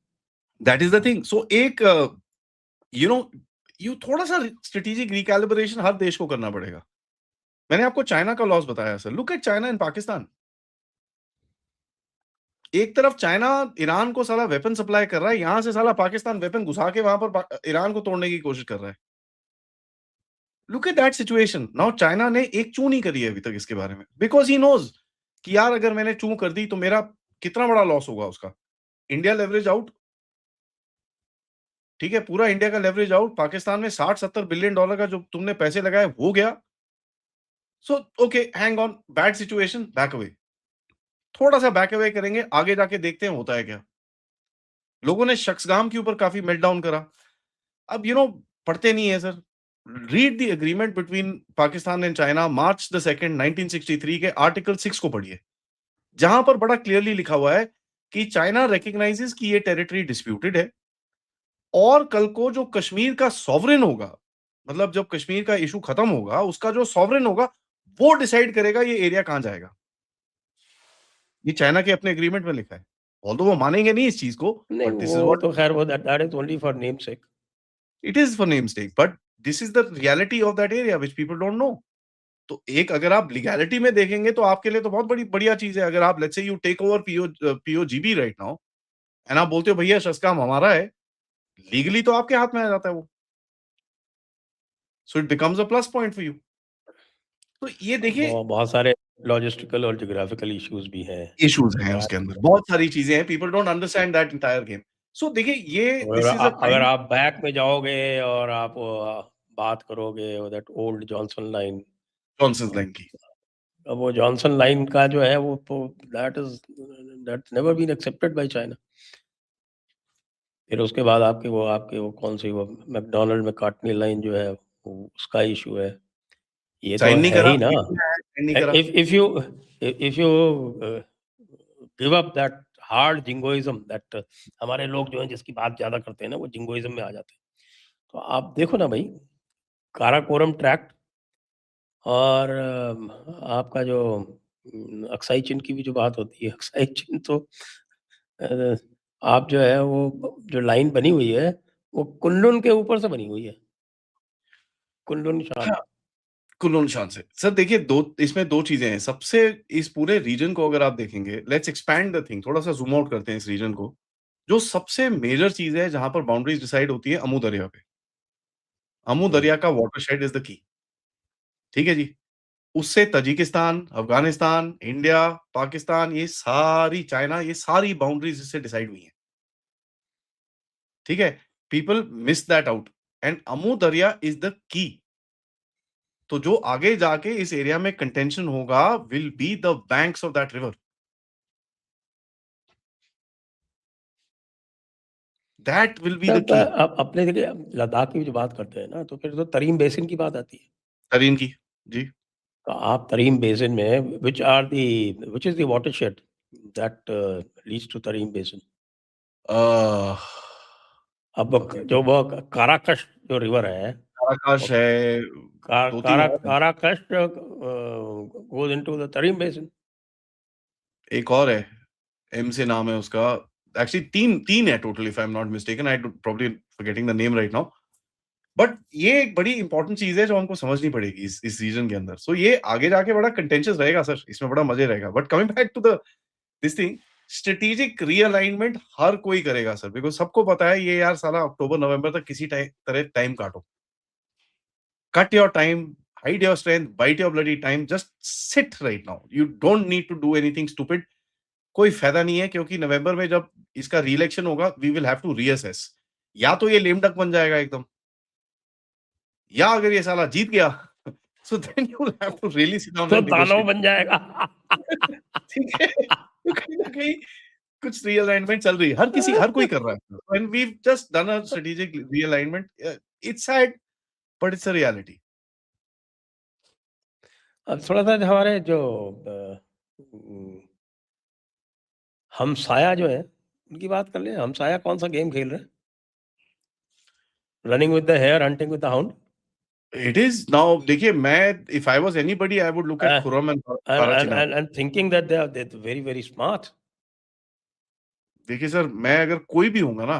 That is the thing. So एक यू नो यू थोड़ा-सा स्ट्रैटेजिक रिकैलिब्रेशन हर देश को करना पड़ेगा। मैंने आपको चाइना का लॉस बताया sir. Look at China and Pakistan. एक तरफ चाइना ईरान को साला वेपन सप्लाई कर रहा है, यहाँ से साला पाकिस्तान वेपन घुसा के वहाँ पर ईरान को तोड़ने की कोशिश कर रहा है। Look at that situation. Now China ने एक चूँ नहीं करी है अभी तक इसके बारे में, बिकॉज़ ही नोज़ कि यार अगर मैंने चूँ कर दी तो मेरा कितना बड़ा लॉस होगा उसका। इंडिया लेवरेज आउट, ठीक है? पूरा इंडिया का लेवरेज आउट, पाकिस्तान में 60-70 बिलियन डॉलर का जो तुमने पैसे लगाए हो गया। So okay, hang on, bad situation, back away. थोड़ा-सा बैक अवे करेंगे, आगे जाके देखते हैं होता है क्या। लोगों ने शक्सगाम के ऊपर काफ़ी मेल्टडाउन करा। अब पढ़ते नहीं है sir. Read the agreement between Pakistan and China March the 2nd 1963 के आर्टिकल 6 को पढ़िए। जहां पर बड़ा क्लियरली लिखा हुआ है कि चाइना रिकॉग्नाइजेस कि ये टेरिटरी डिस्प्यूटेड है और कल को जो कश्मीर का सॉवरेन होगा, मतलब जब कश्मीर का इशू खत्म होगा, उसका जो सॉवरेन होगा वो डिसाइड करेगा ये एरिया कहां जाएगा। ये चाइना के अपने एग्रीमेंट में लिखा है। ऑल्दो वो मानेंगे नहीं इस चीज को, नहीं, बट दिस वो इज व्हाट तो खैर वो that is only for name sake. It is for name stake, but this is the reality of that area which people don't know. तो एक अगर आप लीगैलिटी में देखेंगे तो आपके लिए तो बहुत बड़ी बढ़िया चीज़ है। अगर आप let's say you take over POGB right now and आप बोलते हो भैया शस्काम हमारा है, लीगली तो आपके हाथ में आ जाता है वो। So it becomes a plus point for you. तो ये देखिए बहुत सारे लॉजिस्टिकल और ज्योग्राफिकल इश्यूज़ भी हैं। इश्यूज़ हैं अगर उसके अंदर, बहुत सारी चीज़ें हैं, people don't understand that entire game. So देखिए ये अगर दिस इज़ अ अगर काइंड आप बैक में जाओगे और आप बात करोगे that old Johnson line, Johnson's line की। अब वो जॉनसन लाइन का जो है वो तो that's never been accepted by China. फिर उसके बाद आपके वो कौन सी वो मैकडॉनल्ड में काटनी लाइन जो है उसका इशू है। ये तो साइन नहीं है करा, ही ना। साइन नहीं करा। If you give up that hard jingoism that हमारे लोग जो हैं जिसकी बात ज्यादा करते हैं ना वो जिंगोइज्म में आ जाते हैं। तो आप देखो ना भाई, काराकोरम ट्रैक्ट और आपका जो अक्साई चिन की भी जो बात होती है, अक्साई चिन तो अ, आप जो है वो जो लाइन बनी हुई है वो कुनलुन के ऊपर से बनी हुई है, कुनलुन शान। हाँ, कुल्लू शान से। सर देखिए, 2 इसमें 2 चीज़ें हैं। सबसे इस पूरे रीजन को अगर आप देखेंगे, लेट्स एक्सपैंड द थिंग, थोड़ा-सा ज़ूम आउट करते हैं इस रीजन को। जो सबसे मेजर चीज़ है जहाँ पर बाउंड्रीज़ डिसाइड होती है, अमू दरिया पे। अमू हुँ। दरिया का वाटरशेड इज़ द की। ठीक है जी? उससे तजिकिस्तान, अफ़गानिस्तान, इंडिया, पाकिस्तान, ये सारी चाइना, ये सारी बाउंड्रीज़ इससे डिसाइड हुई हैं। ठीक है? People miss that out and Amu दरिया इज़ द की। तो जो आगे जाके इस एरिया में कंटेंशन होगा will be the banks of that river. That will be the तब की। अब अपने देखिए लद्दाख की भी जो बात करते हैं ना, तो फिर तो तरीम बेसिन की बात आती है। तरीन की। जी। तो आप तरीम बेसिन में which is the watershed that leads to Tarim basin? Uh, अब वो ओके, जो वो काराकश जो रिवर है, काराकाश वो है, का 2-3 कारा और हैं। Caracas goes into the तरीम basin. एक और है, एम से नाम है उसका। एक्चुअली 3 है total if I am not mistaken, I probably forgetting the name right now. But ये एक बड़ी इंपॉर्टेंट चीज़ है जो हमको समझनी पड़ेगी इस रीजन के अंदर। सो ये आगे जाके बड़ा कंटेंशियस रहेगा सर, इसमें बड़ा मज़े रहेगा। But coming back to the this thing, strategic realignment हर कोई करेगा सर, बिकॉज़ सबको पता है ये यार साला अक्टूबर नवंबर तक किसी तरह टाइम काटो। Cut your time, hide your strength, bite your bloody time, just sit right now. You don't need to do anything stupid. कोई फायदा नहीं है क्योंकि नवंबर में जब इसका री-इलेक्शन होगा, we will have to reassess. या तो ये लेम डक बन जाएगा एकदम, या अगर ये साला जीत गया, so then you will have to really sit down तो एंड दानव नेगोशिएट। बन जाएगा। ठीक है? तो कहीं न कहीं कुछ रीअलाइनमेंट चल रही है। हर कोई कर रहा है। When we just done a strategic realignment, it's sad but it's a reality. अब थोड़ा-सा जो हमारे जो अ, उम, हमसाया जो हैं, उनकी बात कर लें। हमसाया कौन-सा गेम खेल रहे हैं? Running with the hare, hunting with the hound. It is now देखिए मैं if I was anybody I would look at Uh, Khurram and and पारा and Chenab. and and thinking that they're very, very smart. देखिए sir, मैं अगर कोई भी हूँगा ना,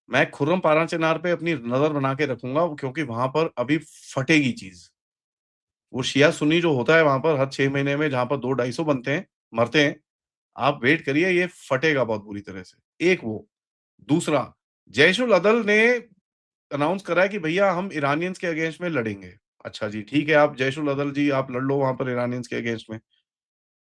मैं खुर्रम पारा चिनार पे अपनी नज़र बना के रखूँगा क्योंकि वहाँ पर अभी फटेगी चीज़। वो शिया सुन्नी जो होता है वहाँ पर हर 6 महीने में जहाँ पर 2 250 बनते हैं, मरते हैं, आप वेट करिए ये फटेगा बहुत बुरी तरह से। एक वो, दूसरा जैश-उल-अदल ने अनाउंस करा है कि भैया हम इरानियंस के अगेंस्ट में लड़ेंगे। अच्छा जी, ठीक है आप जैश-उल-अदल जी आप लड़ लो वहाँ पर इरानियंस के अगेंस्ट में।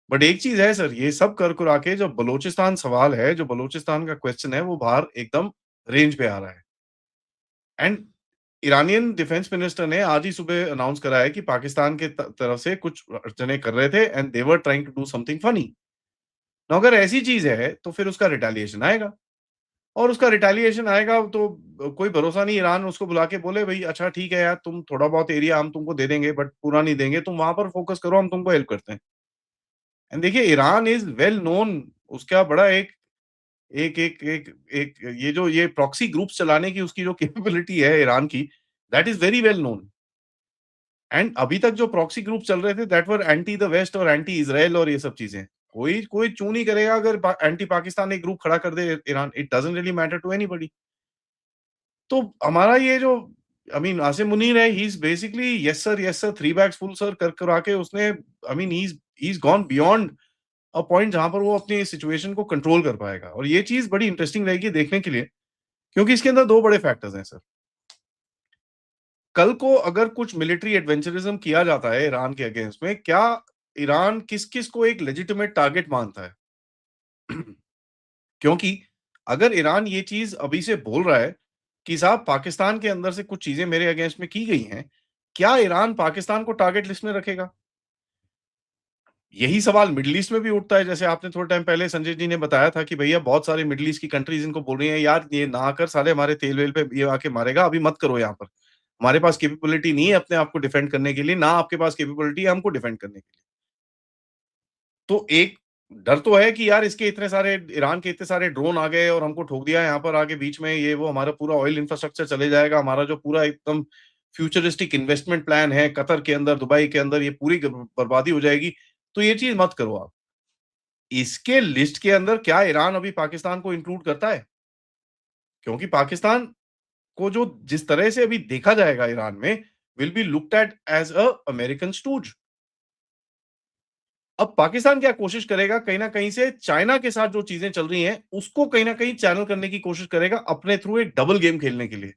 बट एक चीज़ है सर, ये सब कर-कुरा के जो बलूचिस्तान सवाल है, जो बलूचिस्तान का क्वेश्चन है, वो बाहर एकदम रेंज पे आ रहा है। एंड ईरानियन डिफेंस मिनिस्टर ने आज ही सुबह अनाउंस करा है कि पाकिस्तान के तरफ से कुछ अड़चनें कर रहे थे and they were trying to do something funny. Now अगर ऐसी चीज़ है, तो फिर उसका रिटेलिएशन आएगा और उसका रिटेलिएशन आएगा तो कोई भरोसा नहीं ईरान उसको बुला के बोले भई अच्छा ठीक है यार, तुम थोड़ा बहुत एरिया हम तुमको दे देंगे बट पूरा नहीं देंगे, तुम वहाँ पर फोकस करो, हम तुमको हेल्प करते हैं। एंड देखिए ईरान इज़ वेल नोन, उसका बड़ा एक एक एक एक एक ये जो ये प्रॉक्सी ग्रुप्स चलाने की उसकी जो कैपेबिलिटी है ईरान की, that is very well known. And अभी तक जो प्रॉक्सी ग्रुप चल रहे थे that were anti the west और एंटी इज़राइल और ये सब चीज़ें। कोई कोई चूँ नहीं करेगा अगर एंटी पाकिस्तान एक ग्रुप खड़ा कर दे Iran, it doesn't really matter to anybody. तो हमारा ये जो आई मीन आसिम मुनीर है, he is basically yes sir, 3 bags full sir कर करा के उसने I mean he is gone beyond a point जहाँ पर वो अपनी सिचुएशन को कंट्रोल कर पाएगा और ये चीज़ बड़ी इंटरेस्टिंग रहेगी देखने के लिए, क्योंकि इसके अंदर 2 बड़े फैक्टर्स हैं सर। कल को अगर कुछ मिलिट्री एडवेंचरिज़्म किया जाता है ईरान के अगेंस्ट में, क्या ईरान किस-किस को एक लेजिटिमेट टारगेट मानता है? क्योंकि अगर ईरान ये चीज़ अभी से बोल रहा है कि साहब पाकिस्तान के अंदर से कुछ चीज़ें मेरे अगेंस्ट में की गई हैं, क्या ईरान पाकिस्तान को टारगेट लिस्ट में रखेगा? यही सवाल मिडल ईस्ट में भी उठता है। जैसे आपने थोड़े टाइम पहले संजय जी ने बताया था कि भैया बहुत सारे मिडल ईस्ट की कंट्रीज़ इनको बोल रही हैं, यार ये ना आकर साले हमारे तेल-वेल पे ये आके मारेगा, अभी मत करो यहाँ पर। हमारे पास कैपेबिलिटी नहीं है अपने आप को डिफेंड करने के लिए, ना आपके पास कैपेबिलिटी है हमको डिफेंड करने की। तो एक डर तो है कि यार इसके इतने सारे ईरान के इतने सारे ड्रोन आ गए और हमको ठोक दिया यहाँ पर आके बीच में, ये वो हमारा पूरा ऑयल इंफ्रास्ट्रक्चर चले जाएगा, हमारा जो पूरा एकदम फ्यूचरिस्टिक इन्वेस्टमेंट प्लान है कतर के अंदर, दुबई के अंदर, ये पूरी बर्बादी हो जाएगी। तो ये चीज़ मत करो आप। इसके लिस्ट के अंदर क्या ईरान अभी पाकिस्तान को इंक्लूड करता है? क्योंकि पाकिस्तान को जो जिस तरह से अभी देखा जाएगा ईरान में, will be looked at as a American stooge. अब पाकिस्तान क्या कोशिश करेगा, कहीं न कहीं से चाइना के साथ जो चीज़ें चल रही हैं, उसको कहीं न कहीं चैनल करने की कोशिश करेगा अपने थ्रू एक डबल गेम खेलने के लिए।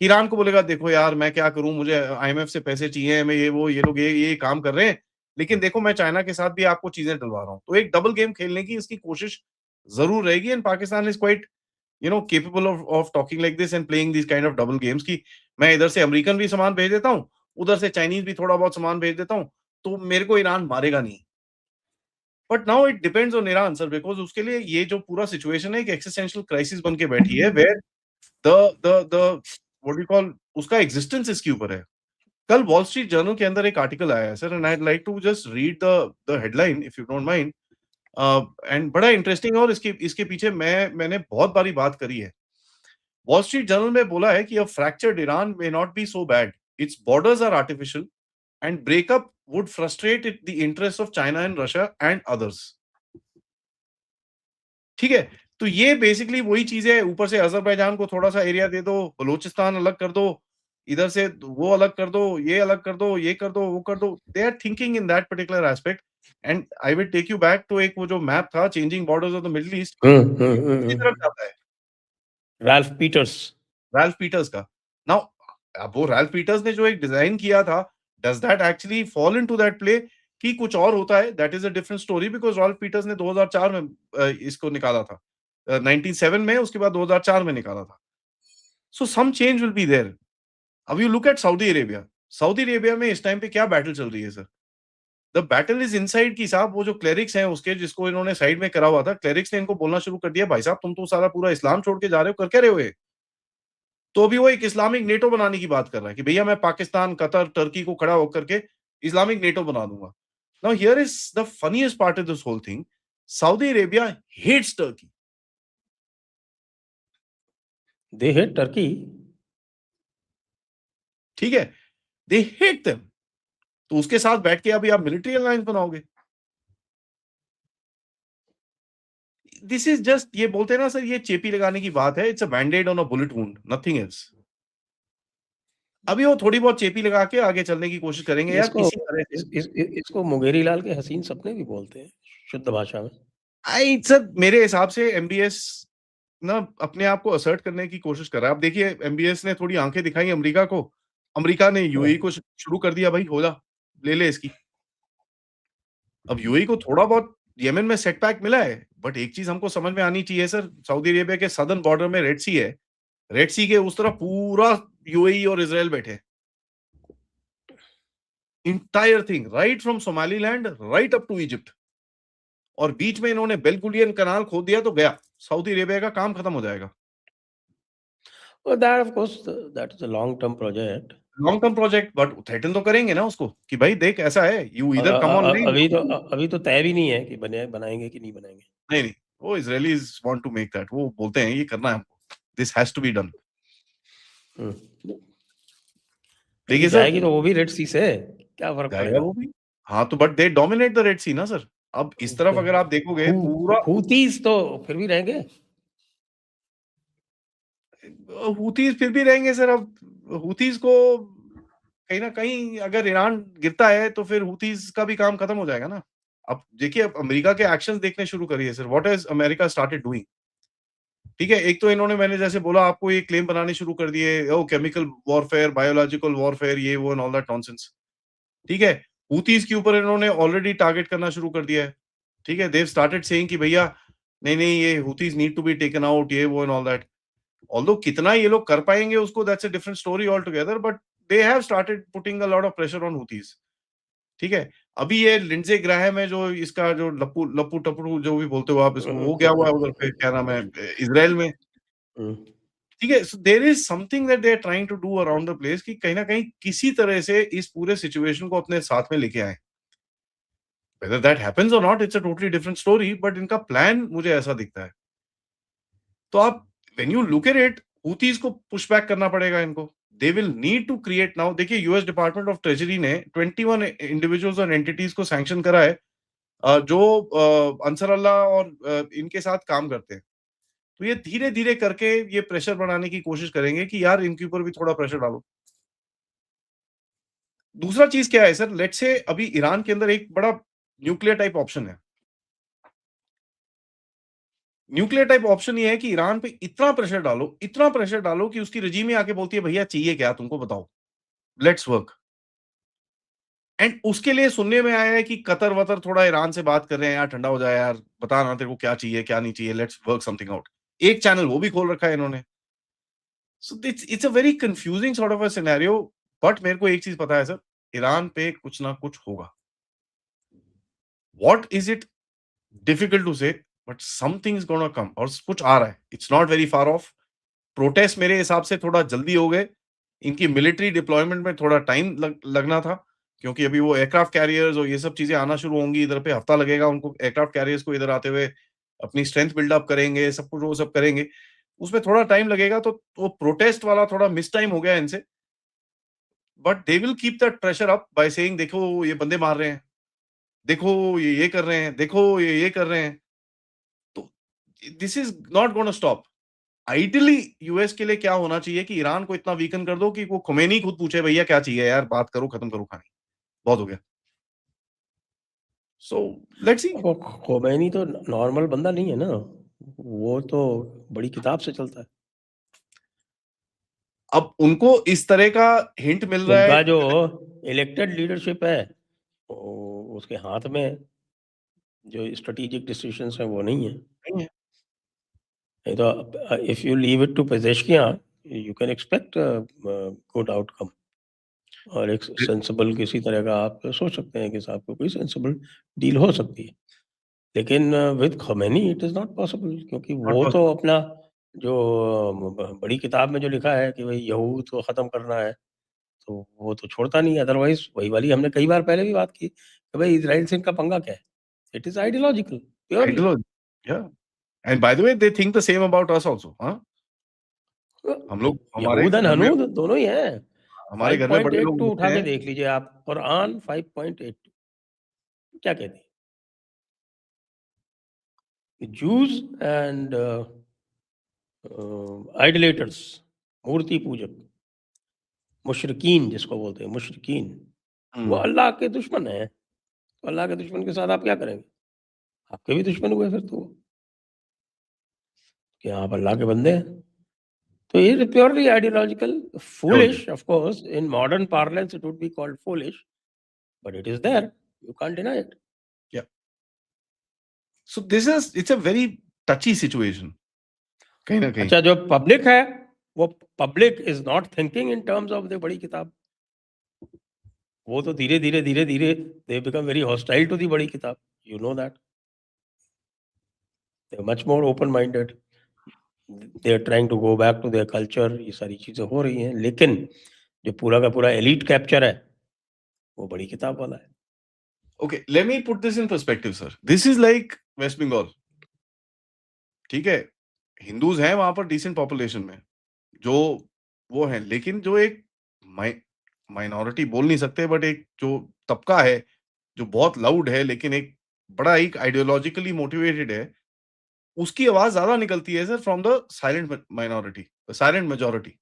ईरान को बोलेगा देखो यार मैं क्या करूँ, मुझे आईएमएफ से पैसे चाहिए, मैं ये वो ये लोग ये काम कर रहे हैं, लेकिन देखो मैं चाइना के साथ भी आपको चीज़ें डलवा रहा हूँ। तो एक डबल गेम खेलने की इसकी कोशिश ज़रूर रहेगी and Pakistan is quite capable of talking like this and playing this kind of double games कि मैं इधर से अमेरिकन भी सामान भेज देता हूँ, उधर से चाइनीज़ भी थोड़ा बहुत सामान भेज देता हूँ, तो मेरे को ईरान मारेगा नहीं। But now it depends on Iran sir, because उसके लिए ये जो पूरा सिचुएशन है एक एक्जिस्टेंशियल क्राइसिस बन के बैठी है where the the what do you call उसका एक्जिस्टेंस इसके ऊपर है। कल वॉल स्ट्रीट जर्नल के अंदर एक आर्टिकल आया है sir and I'd like to just read the headline if you don't mind. And बड़ा इंटरेस्टिंग है और इसके इसके पीछे मैंने बहुत बारी बात करी है। वॉल स्ट्रीट जर्नल में बोला है कि a fractured Iran may not be so bad, it's borders are artificial and breakup would frustrate the interest of China and Russia and others. ठीक है? तो ये बेसिकली वही चीज़ है, ऊपर से अज़रबैजान को थोड़ा-सा एरिया दे दो, बलूचिस्तान अलग कर दो, इधर से वो अलग कर दो, ये अलग कर दो, ये कर दो, वो कर दो। They are thinking in that particular aspect and I will take you back to एक वो जो मैप था changing borders of the middle east, हुँ, हुँ, दूसरी तरफ हुँ। जाता है, राल्फ पीटर्स। रैल्फ पीटर्स का। नाउ अब वो रैल्फ पीटर्स ने जो एक डिज़ाइन किया था, does that actually fall into that play कि कुछ और होता है? That is a different story because Ralph Peters ने 2004 में इसको निकाला था। 97 में उसके बाद 2004 में निकाला था। So some change will be there. अब you look at Saudi Arabia. Saudi Arabia में इस टाइम पे क्या बैटल चल रही है sir? The battle is inside कि साहब वो जो क्लेरिक्स हैं उसके जिसको इन्होंने साइड में करा हुआ था, क्लेरिक्स ने इनको बोलना शुरू कर दिया, भाई साहब तुम तो सारा पूरा इस्लाम छोड़ के जा रहे हो, कर क्या रहे हो ये? तो अभी वो एक इस्लामिक नेटो बनाने की बात कर रहा है कि भैया मैं पाकिस्तान, कतर, टर्की को खड़ा होकर के इस्लामिक नेटो बना दूँगा। Now here is the funniest part of this whole thing, Saudi Arabia hates Turkey, they hate Turkey. ठीक है? They hate them. तो उसके साथ बैठ के अभी आप मिलिट्री अलायंस बनाओगे। दिस इज़ जस्ट ये बोलते हैं ना सर ये चेपी लगाने की बात है, it's a bandaid on a bullet wound, nothing else. अभी वो थोड़ी बहुत चेपी लगा के आगे चलने की कोशिश करेंगे यार इसको किसी तरह से। इसको मुंगेरी लाल के हसीन सपने भी बोलते हैं, शुद्ध भाषा में। आई सर मेरे हिसाब से एमबीएस ना अपने आप को असर्ट करने की कोशिश कर रहा है। अब देखिए एमबीएस ने थोड़ी आँखें दिखाई अमेरिका को, अमेरिका ने हाँ, यूएई को शुरू कर दिया भाई हो जा, ले ले इसकी। अब यूएई को थोड़ा बहुत येमेन में सेटबैक मिला है, बट एक चीज़ हमको समझ में आनी चाहिए सर, सऊदी अरेबिया के सदर्न बॉर्डर में रेड सी है, रेड सी के उस तरफ पूरा यूएई और इज़राइल बैठे हैं। Entire thing right from Somaliland right up to Egypt और बीच में इन्होंने बेलगुलियन कैनाल खोद दिया तो गया, सऊदी अरेबिया का काम खत्म हो जाएगा। well, that of course that is a long term project। Long term project but threaten तो करेंगे ना उसको कि भाई देख ऐसा है, यू ईदर कम ऑनलाइन। अभी तो तय भी नहीं है कि बनाएंगे कि नहीं बनाएंगे। नहीं, नहीं, वो Israelis want to make that, वो बोलते हैं ये करना है हमको, this has to be done. हम्म, लेकिन देखिए सर, जाएगी तो वो भी रेड सी से, क्या फर्क जाएगा पड़ेगा। वो भी। हाँ, तो but they dominate the Red Sea ना सर। अब इस तरफ अगर आप देखोगे पूरा हूतीस तो फिर भी रहेंगे। हूथीज़ फिर भी रहेंगे सर। अब हूथीज़ को कहीं न कहीं अगर ईरान गिरता है तो फिर हूथीज़ का भी काम खत्म हो जाएगा ना। अब देखिए अब अमेरिका के एक्शंस देखने शुरू करिए sir, what has America started doing? ठीक है, एक तो इन्होंने मैंने जैसे बोला आपको ये क्लेम बनाने शुरू कर दिए, ओह केमिकल वॉरफेयर, बायोलॉजिकल वॉरफेयर ये वो एंड ऑल दैट नॉनसेंस। ठीक है, हूथीज़ के ऊपर इन्होंने ऑलरेडी टारगेट करना शुरू कर दिया है। ठीक है, दे हैव स्टार्टेड सेइंग कि भैया नहीं, ये Houthis need to be taken out ये वो एंड ऑल दैट। ऑल्दो कितना ये लोग कर पाएँगे उसको that's a different story altogether but they have started putting a lot of pressure on Houthis. ठीक है, अभी ये लिंडसे ग्राहम है जो इसका जो लप्पू टप्पू जो भी बोलते हो आप इसको, वो क्या हुआ है उधर पे, क्या नाम है, इज़राइल में। ठीक है, so there is something that they are trying to do around the place कि कहीं न कहीं किसी तरह से इस पूरे सिचुएशन को अपने साथ में लेके आएँ। वेदर दैट हैपेंस और not, it's a totally different story, but इनका प्लान मुझे ऐसा दिखता है। तो आप when you look at it, Houthis को पुश बैक करना पड़ेगा इनको। They will need to create now, देखिए यूएस डिपार्टमेंट ऑफ ट्रेजरी ने 21 इंडिविजुअल्स और एंटिटीज को सैंक्शन करा है, जो अंसर अल्लाह और इनके साथ काम करते हैं। तो ये धीरे-धीरे करके ये प्रेशर बनाने की कोशिश करेंगे कि यार इनके ऊपर भी थोड़ा प्रेशर डालो। दूसरा चीज़ क्या है सर, लेट्स से अभी ईरान के अंदर एक बड़ा न्यूक्लियर टाइप ऑप्शन है। न्यूक्लियर टाइप ऑप्शन ये है कि ईरान पे इतना प्रेशर डालो कि उसकी रेजिम ही आके बोलती है भैया चाहिए क्या तुमको बताओ, लेट्स वर्क। एंड उसके लिए सुनने में आया है कि कतर-वतर थोड़ा ईरान से बात कर रहे हैं, यार ठंडा हो जाए यार, बता ना तेरे को क्या चाहिए, क्या नहीं चाहिए, लेट्स वर्क समथिंग आउट। एक चैनल वो भी खोल रखा है इन्होंने। So it's a very confusing sort of a scenario, but मेरे को एक चीज़ पता है सर, ईरान पे कुछ ना कुछ होगा। What is it? Difficult to say, but something is gonna come और कुछ आ रहा है। It's not very far off. Protest मेरे हिसाब से थोड़ा जल्दी हो गए। इनकी मिलिट्री डिप्लॉयमेंट में थोड़ा टाइम लगना था, क्योंकि अभी वो एयरक्राफ्ट कैरियर्स और ये सब चीज़ें आना शुरू होंगी, इधर पे हफ्ता लगेगा उनको एयरक्राफ्ट कैरियर्स को इधर आते हुए, अपनी स्ट्रेंथ बिल्डअप करेंगे, सब कुछ वो सब करेंगे। उसमें थोड़ा टाइम लगेगा, तो वो प्रोटेस्ट वाला थोड़ा मिस टाइम हो गया इनसे। But they will keep that pressure up by saying देखो ये बंदे मार रहे हैं, देखो ये कर रहे हैं, देखो ये कर रहे हैं। तो this is not gonna stop. Ideally US के लिए क्या होना चाहिए कि ईरान को इतना वीकन कर दो कि वो खुमैनी खुद पूछे भैया क्या चाहिए यार, बात करो, खत्म करो कहानी, बहुत हो गया। So let's see. वो खोमेनी तो नॉर्मल बंदा नहीं है ना, वो तो बड़ी किताब से चलता है। अब उनको इस तरह का हिंट मिल रहा है। उनका जो इलेक्टेड लीडरशिप है, उसके हाथ में जो स्ट्रेटेजिक डिसीजंस हैं वो नहीं है। नहीं है। नहीं तो if you leave it to Pezeshkian, you can expect good outcome, और एक सेंसिबल किसी तरह का आप सोच सकते हैं कि साहब को कोई सेंसिबल डील हो सकती है। लेकिन with Khamenei it is not possible, क्योंकि नॉट वो तो पॉसिबल। अपना जो बड़ी किताब में जो लिखा है कि भाई यहूद को ख़त्म करना है, तो वो तो छोड़ता नहीं है। अदरवाइज़ वही वाली हमने कई बार पहले भी बात की कि भाई इज़राइल से इनका पंगा क्या है? It is ideological purely. Ideology, या and by the way they think the same about us also, हाँ। हम लोग हमारे यहूद एंड घर में हनूद दोनों ही हैं। हमारे घर में बड़े लोग 5.82 बोलते उठा के हैं। देख लीजिए आप, कुरान 5.82 क्या कहती है? जूस एंड आइडोलेटर्स, मूर्ति पूजक, मुशरिकीन जिसको बोलते हैं मुशरिकीन, वो हुँ। अल्लाह के दुश्मन हैं। तो अल्लाह के दुश्मन के साथ आप क्या करेंगे? आपके भी दुश्मन हुए फिर तो वो, कि आप अल्लाह के बंदे हैं। तो ये is purely ideological, ideology, foolish of course, in modern parlance it would be called foolish, but it is there, you can't deny it. या so this is it's a very touchy situation कहीं न कहीं। अच्छा, जो public है, वो public is not thinking in terms of the बड़ी किताब। वो तो धीरे-धीरे they become very hostile to the बड़ी किताब, you know that. They are much more open minded, they are trying to go back to their culture, ये सारी चीज़ें हो रही हैं। लेकिन जो पूरा का पूरा एलीट कैप्चर है, वो बड़ी किताब वाला है। Okay, let me put this in perspective sir. This is like West Bengal, ठीक है? हिंदूज़ हैं वहाँ पर डिसेंट पॉपुलेशन में, जो वो हैं, लेकिन जो एक माइ माइनॉरिटी बोल नहीं सकते, बट एक जो तबका है, जो बहुत लाउड है, लेकिन एक बड़ा एक आइडियोलॉजिकली मोटिवेटेड है, उसकी आवाज़ ज़्यादा निकलती है sir from the silent majority.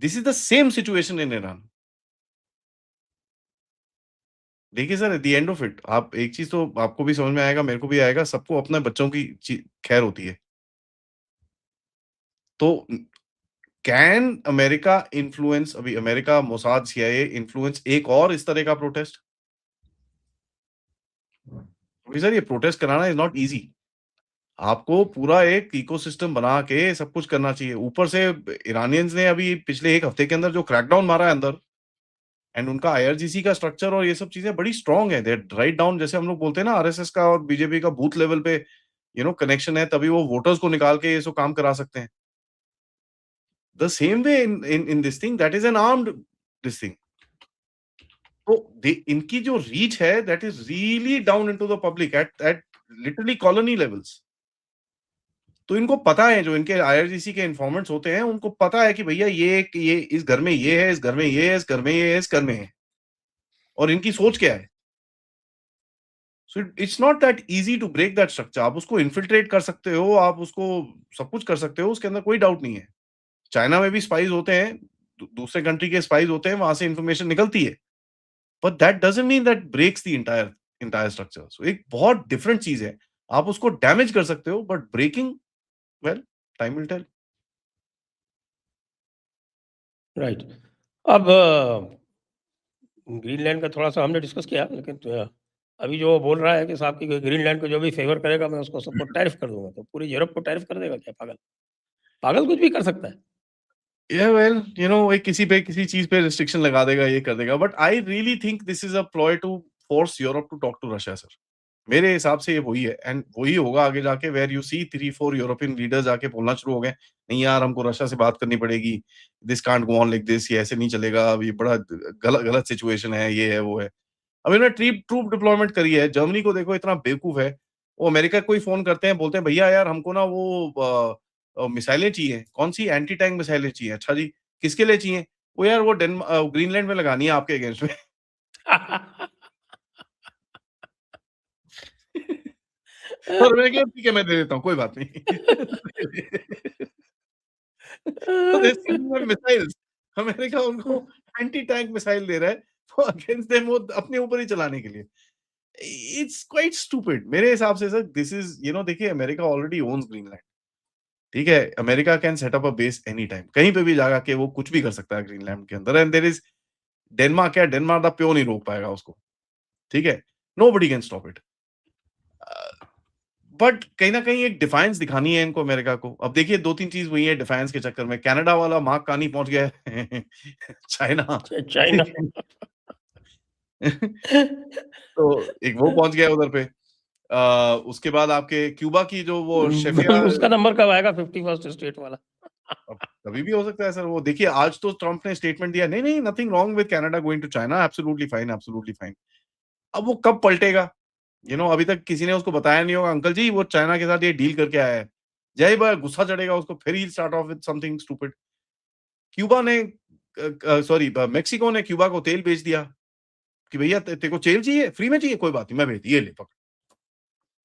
This is the same situation in Iran. देखिए sir, at the end of it, आप एक चीज़ तो आपको भी समझ में आएगा, मेरे को भी आएगा, सबको अपने बच्चों की खैर होती है। तो कैन अमेरिका इन्फ्लुएंस, अभी अमेरिका, मोसाद, सीआईए इन्फ्लुएंस एक और इस तरह का प्रोटेस्ट? क्योंकि सर ये प्रोटेस्ट कराना इज़ नॉट ईज़ी। आपको पूरा एक इकोसिस्टम बना के सब कुछ करना चाहिए। ऊपर से ईरानियंस ने अभी पिछले 1 हफ्ते के अंदर जो क्रैकडाउन मारा है अंदर, एंड उनका आईआरजीसी का स्ट्रक्चर और ये सब चीजें बड़ी स्ट्रांग है, दे राइट डाउन, जैसे हम लोग बोलते हैं ना आरएसएस का और बीजेपी का बूथ लेवल पे कनेक्शन है, तभी वो वोटर्स को निकाल के ये सब काम करा सकते हैं। The same way in this thing, that is an armed this thing. तो इनकी जो रीच है that is really down into the public at literally colony levels. तो इनको पता है, जो इनके आईआरजीसी के इन्फॉर्मेंट्स होते हैं उनको पता है कि भैया ये इस घर में ये है, इस घर में ये है, इस घर में ये है, इस घर में है, और इनकी सोच क्या है। So it's not that easy to break that structure. आप उसको इन्फिल्ट्रेट कर सकते हो, आप उसको सब कुछ कर सकते हो, उसके अंदर कोई डाउट नहीं है। चाइना में भी स्पाइस होते हैं, दूसरे कंट्री के स्पाइस होते हैं, वहां से इंफॉर्मेशन निकलती है, but that doesn't mean that breaks the entire entire structure. So एक बहुत डिफरेंट चीज है। आप उसको डैमेज कर सकते हो, but breaking, well, time will tell. Right. अब ग्रीनलैंड का थोड़ा सा हमने डिस्कस किया, लेकिन अभी जो वो बोल रहा है कि साहब की ग्रीनलैंड को जो भी फेवर करेगा मैं उसको सबको टैरिफ कर दूंगा, तो पूरी यूरोप को टैरिफ कर देगा क्या? पागल, पागल कुछ भी कर सकता है। Yeah, well, वो किसी पे किसी चीज पे रिस्ट्रिक्शन लगा देगा, ये कर देगा, but I really think this is a ploy to force Europe to talk to Russia sir. मेरे हिसाब से ये वही है, एंड वही होगा आगे जाके, where you see 3-4 European leaders आके बोलना शुरू हो गए, नहीं यार हमको रशिया से बात करनी पड़ेगी, this can't go on like this, ये ऐसे नहीं चलेगा, अब ये बड़ा गलत गलत सिचुएशन है, ये है वो है। अब इन्होंने ट्रूप डिप्लॉयमेंट करी है, जर्मनी को देखो इतना बेवकूफ है, वो अमेरिका को ही फोन करते हैं, बोलते हैं भैया यार हमको ना वो मिसाइलें चाहिए, कौन सी एंटी टैंक मिसाइलें चाहिए, अच्छा जी किसके लिए चाहिए, वो यार वो ग्रीनलैंड में लगानी है आपके अगेंस्ट में। और मैंने कहा ठीक है मैं दे देता हूँ, कोई बात नहीं। So they're sending them missiles। America उनको एंटी टैंक मिसाइल दे रहा है, तो अगेंस्ट देम वो अपने ऊपर ही चलाने के लिए। इट्स क्वाइट स्टूपिड मेरे हिसाब से सर। दिस इज देखिए अमेरिका ऑलरेडी ओन्स ग्रीनलैंड, ठीक है, America can set up a base any time, कहीं पे भी जाकर के वो कुछ भी कर सकता है ग्रीनलैंड के अंदर, एंड देयर इज डेनमार्क, क्या डेनमार्क द प्यो नहीं रोक पाएगा उसको, ठीक है, nobody can stop it. But कहीं न कहीं एक डिफायंस दिखानी है इनको अमेरिका को। अब देखिए 2-3 चीज़ हुई है डिफायंस के चक्कर में। कनाडा वाला मार्क कार्नी पहुँच गया है चाइना, चाइना। ठीक है। तो एक वो पहुँच गया उधर पे। उसके बाद आपके क्यूबा की जो वो शेफिया, उसका नंबर कब आएगा 51st स्टेट वाला? अब कभी भी हो सकता है सर। वो देखिए आज तो ट्रम्प ने स्टेटमेंट दिया, नहीं, नहीं, nothing wrong with Canada going to China, absolutely fine, absolutely fine. अब वो कब पलटेगा? अभी तक किसी ने उसको बताया नहीं होगा, अंकल जी वो चाइना के साथ ये डील करके आया है। ज़ाहिर बात है गुस्सा चढ़ेगा उसको, फिर he start off with something stupid. Cuba ने सॉरी मेक्सिको ने क्यूबा को तेल बेच दिया कि भैया तेरे को तेल चाहिए, फ्री में चाहिए, कोई बात नहीं मैं भेज ये ले पकड़।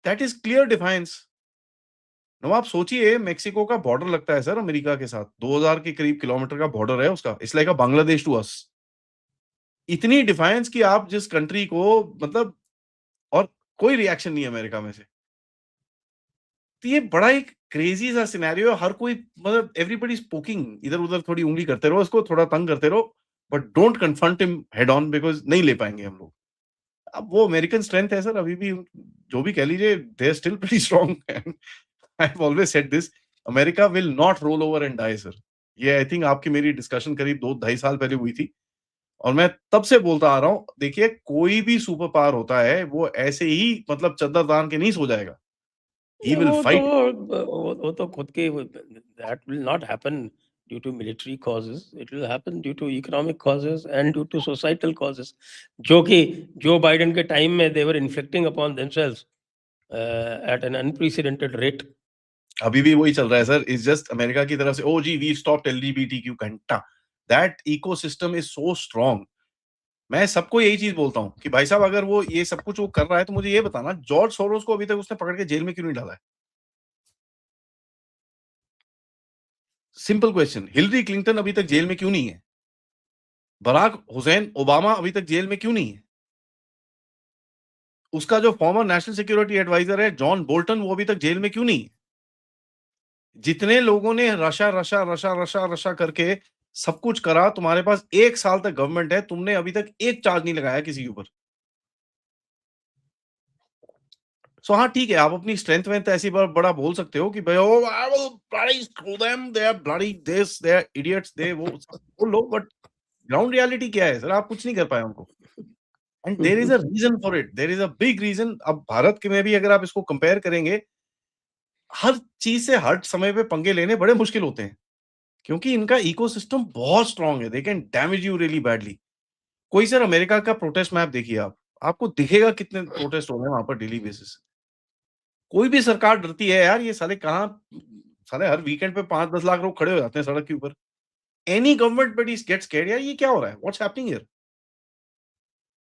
That is clear defiance. No, आप सोचिए मेक्सिको का बॉर्डर लगता है सर अमेरिका के साथ, 2000 के करीब किलोमीटर का बॉर्डर है उसका। It's like a Bangladesh to us. इतनी डिफायंस कि आप जिस कंट्री को मतलब, और कोई रिएक्शन नहीं है अमेरिका में से। तो ये बड़ा एक क्रेजी सा सिनेरियो है। हर कोई मतलब एवरीबॉडी इज पोकिंग, इधर-उधर थोड़ी उंगली करते रहो, इसको थोड़ा तंग करते रहो, but don't confront him head on because नहीं ले पाएँगे हम लोग। अब वो अमेरिकन स्ट्रेंथ है सर अभी भी, जो भी कह लीजिए, they are still pretty strong and I have always said this, America will not roll over and die sir. ये आई थिंक आपकी मेरी डिस्कशन करीब 2 ढाई साल पहले हुई थी, और मैं तब से बोलता आ रहा हूँ, देखिए कोई भी सुपर पावर होता है, वो ऐसे ही मतलब चद्दर तान के नहीं सो जाएगा। ही विल वो तो फाइट। वो तो खुद के that will not happen due to military causes, it will happen due to economic causes and due to societal causes, जो कि जो बाइडेन के टाइम में they were inflicting upon themselves at an unprecedented rate. अभी भी वही चल रहा है सर। इट्स जस्ट अमेरिका की तरफ से, ओ जी वी स्टॉप्ड एलजीबीटीक्यू घंटा। That ecosystem is so strong. मैं सबको यही चीज बोलता हूँ कि भाई साहब अगर वो ये सब कुछ वो कर रहा है, तो मुझे ये बताना जॉर्ज सोरोस को अभी तक उसने पकड़ के जेल में क्यों नहीं डाला है? Simple question. हिलरी क्लिंटन अभी तक जेल में क्यों नहीं है? बराक हुसैन ओबामा अभी तक जेल में क्यों नहीं है? उसका जो फॉर्मर नेशनल सिक्योरिटी एडवाइजर है जॉन बोल्टन, वो अभी तक जेल में क्यों नहीं है? जितने लोगों ने रशा रशा रशा रशा रशा करके सब कुछ करा, तुम्हारे पास 1 साल तक गवर्नमेंट है, तुमने अभी तक एक चार्ज नहीं लगाया किसी के ऊपर। सो हाँ, ठीक है, आप अपनी स्ट्रेंथ वेंथ ऐसी बड़ा बोल सकते हो कि भाई oh I will bloody screw them, they are bloody this, they are idiots, they वो सब बोल लो, बट ग्राउंड रियलिटी क्या है सर? आप कुछ नहीं कर पाए उनको। And there is a reason for it, there is a big reason. अब भारत के में भी अगर आप इसको कंपेयर करेंगे, हर चीज़ से हर समय पे पंगे लेने बड़े मुश्किल होते हैं, क्योंकि इनका इकोसिस्टम बहुत स्ट्रॉन्ग है, they can damage you really badly. कोई सर अमेरिका का प्रोटेस्ट मैप देखिए आप, आपको दिखेगा कितने प्रोटेस्ट हो रहे हैं वहाँ पर डेली बेसिस। कोई भी सरकार डरती है यार, ये साले कहाँ साले हर वीकेंड पे 5-10 लाख लोग खड़े हो जाते हैं सड़क के ऊपर। Any government body get scared, यार ये क्या हो रहा है? What's happening here?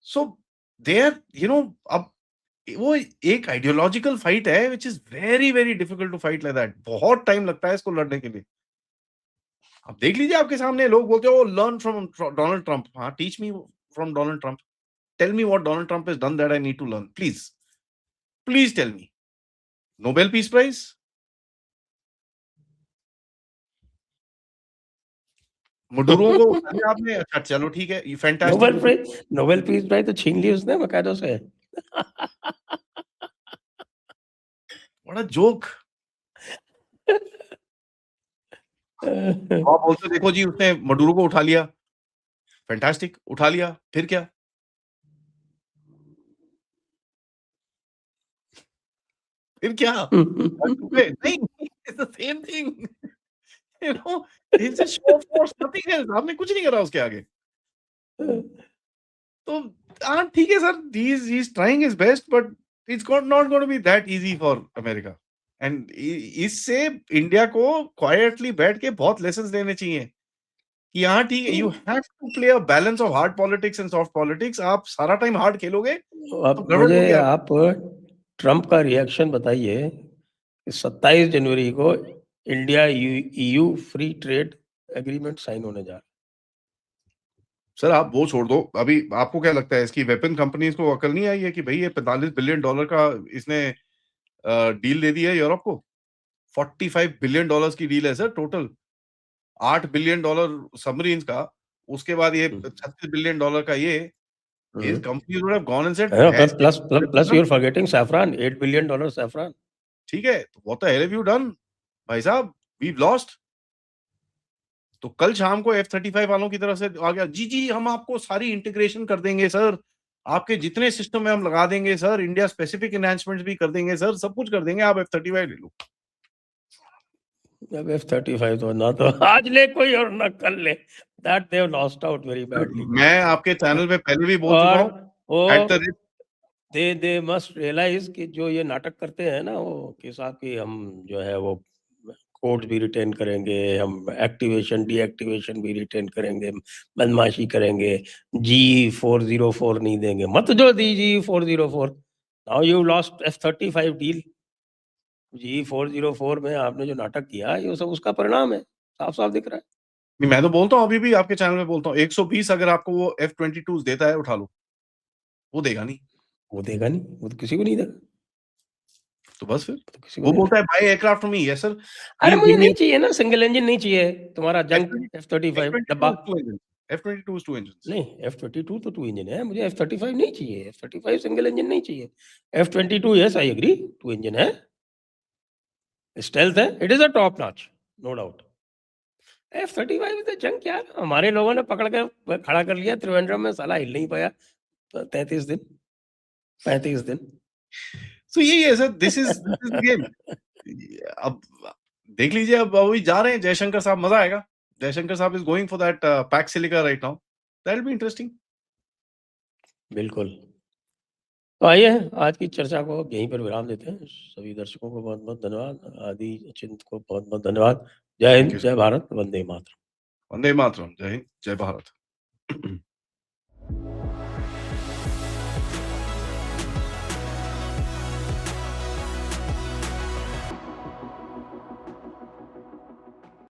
So they are अब वो एक आइडियोलॉजिकल फाइट है which is very, very difficult to fight like that. बहुत टाइम लगता है इसको लड़ने के लिए। आप देख लीजिए आपके सामने लोग बोलते हो लर्न फ्रॉम डोनाल्ड ट्रम्प। हाँ, teach me from Donald Trump. Tell me what Donald Trump has done that I need to learn please. Please tell me. Nobel peace prize? Maduro को उठा लिया आपने, अच्छा चलो ठीक है, ये फैंटास्टिक। नोबेल पीस प्राइज तो छीन ली उसने बकायदों से। What a joke. आप बोलते हो देखो जी उसने मडुरो को उठा लिया, फैंटास्टिक उठा लिया, फिर क्या? फिर क्या? नहीं, it's the same thing. You know he just show off for nothing else. आपने कुछ नहीं करा उसके आगे। तो हाँ, ठीक है sir, he is trying his best but it's got not gonna be that easy for America. And इ इससे इंडिया को क्वाइटली बैठ के बहुत लेसन्स लेने चाहिए कि हाँ, ठीक है, you have to play a balance of hard politics and soft politics. आप सारा टाइम हार्ड खेलोगे, तो अब गड़बड़ मुझे होगी आप। आप ट्रम्प का रिएक्शन बताइए कि 27 जनवरी को India EU free trade agreement sign होने जा रहा सर आप वो छोड़ दो, अभी आपको क्या लगता है इसकी वेपन कंपनीज़ को अकल नहीं आई है कि भई ये $45 बिलियन का इसने डील दे दी है यूरोप को? $45 बिलियन की डील है सर टोटल। $8 बिलियन सबमरीन्स का, उसके बाद ये है। $36 बिलियन का ये, these hmm. companies would have gone and said, हाँ, "ऐसे plus you are forgetting saffron, $8 billion saffron. ठीक है, what the hell have you done? भाई साहब, we've lost." तो कल शाम को F-35 वालों की तरफ से आ गया, "जी, जी, हम आपको सारी इंटीग्रेशन कर देंगे सर। आपके जितने सिस्टम है हम लगा देंगे सर, इंडिया स्पेसिफिक एनहांसमेंट्स भी कर देंगे सर, सब कुछ कर देंगे, आप F-35 ले लो।" अब F-35 तो ना तो आज ले कोई और ना कल ले, that they have lost out very sir, badly. मैं आपके चैनल पे पहले भी बोल चुका और हूँ, वो at the risk they must realise कि जो ये नाटक करते हैं ना वो कि साहब कि हम जो है वो कोड भी रिटेन करेंगे, हम एक्टिवेशन डीएक्टिवेशन भी रिटेन करेंगे, बदमाशी करेंगे, G404 नहीं देंगे, मत जो दी G404। Now you lost F-35 deal. G404 में आपने जो नाटक किया ये सब उसका परिणाम है, साफ साफ दिख रहा है। नहीं, मैं तो बोलता हूँ अभी भी आपके चैनल में बोलता हूँ, 120 अगर आपको वो F-22s देता है, उठा लो। वो देगा नहीं, वो देगा नहीं, वो तो किसी को नहीं देगा, तो बस फिर। वो तो किसी को वो नहीं बोलता देगा। है, "buy aircraft from me." "Yes sir, अरे प्लीज़ मुझे गिव मी नहीं चाहिए ना, सिंगल इंजन नहीं चाहिए तुम्हारा जंग F-20 F-35 डब्बा। F-22 is 2 engines, F-22 is 2 engines." नहीं, F-22 तो 2 इंजन है, मुझे F-35 नहीं चाहिए, F-35 सिंगल इंजन नहीं चाहिए। F-22 yes I agree 2 engine है, स्टेल्थ है, it is a top notch, no doubt. F-35 तो जंग क्या है, हमारे लोगों ने पकड़ के खड़ा कर लिया त्रिवेंद्रम में, साला हिल नहीं पाया 33 दिन, 35 दिन। सो यही है sir, this is the game. अब देख लीजिए, अब वही जा रहे हैं जयशंकर साहब, मज़ा आएगा। जयशंकर साहब is going for that PACS silica right now, that will be interesting. बिल्कुल। तो आइए आज की चर्चा को अब यहीं पर विराम देते हैं। सभी दर्शकों को बहुत-बहुत धन्यवाद। आदि अचिंत को बहुत-बहुत धन्यवाद। जय थैंक हिंद, यू जय सर। भारत, वंदे मातरम। वंदे मातरम। जय हिंद, जय भारत।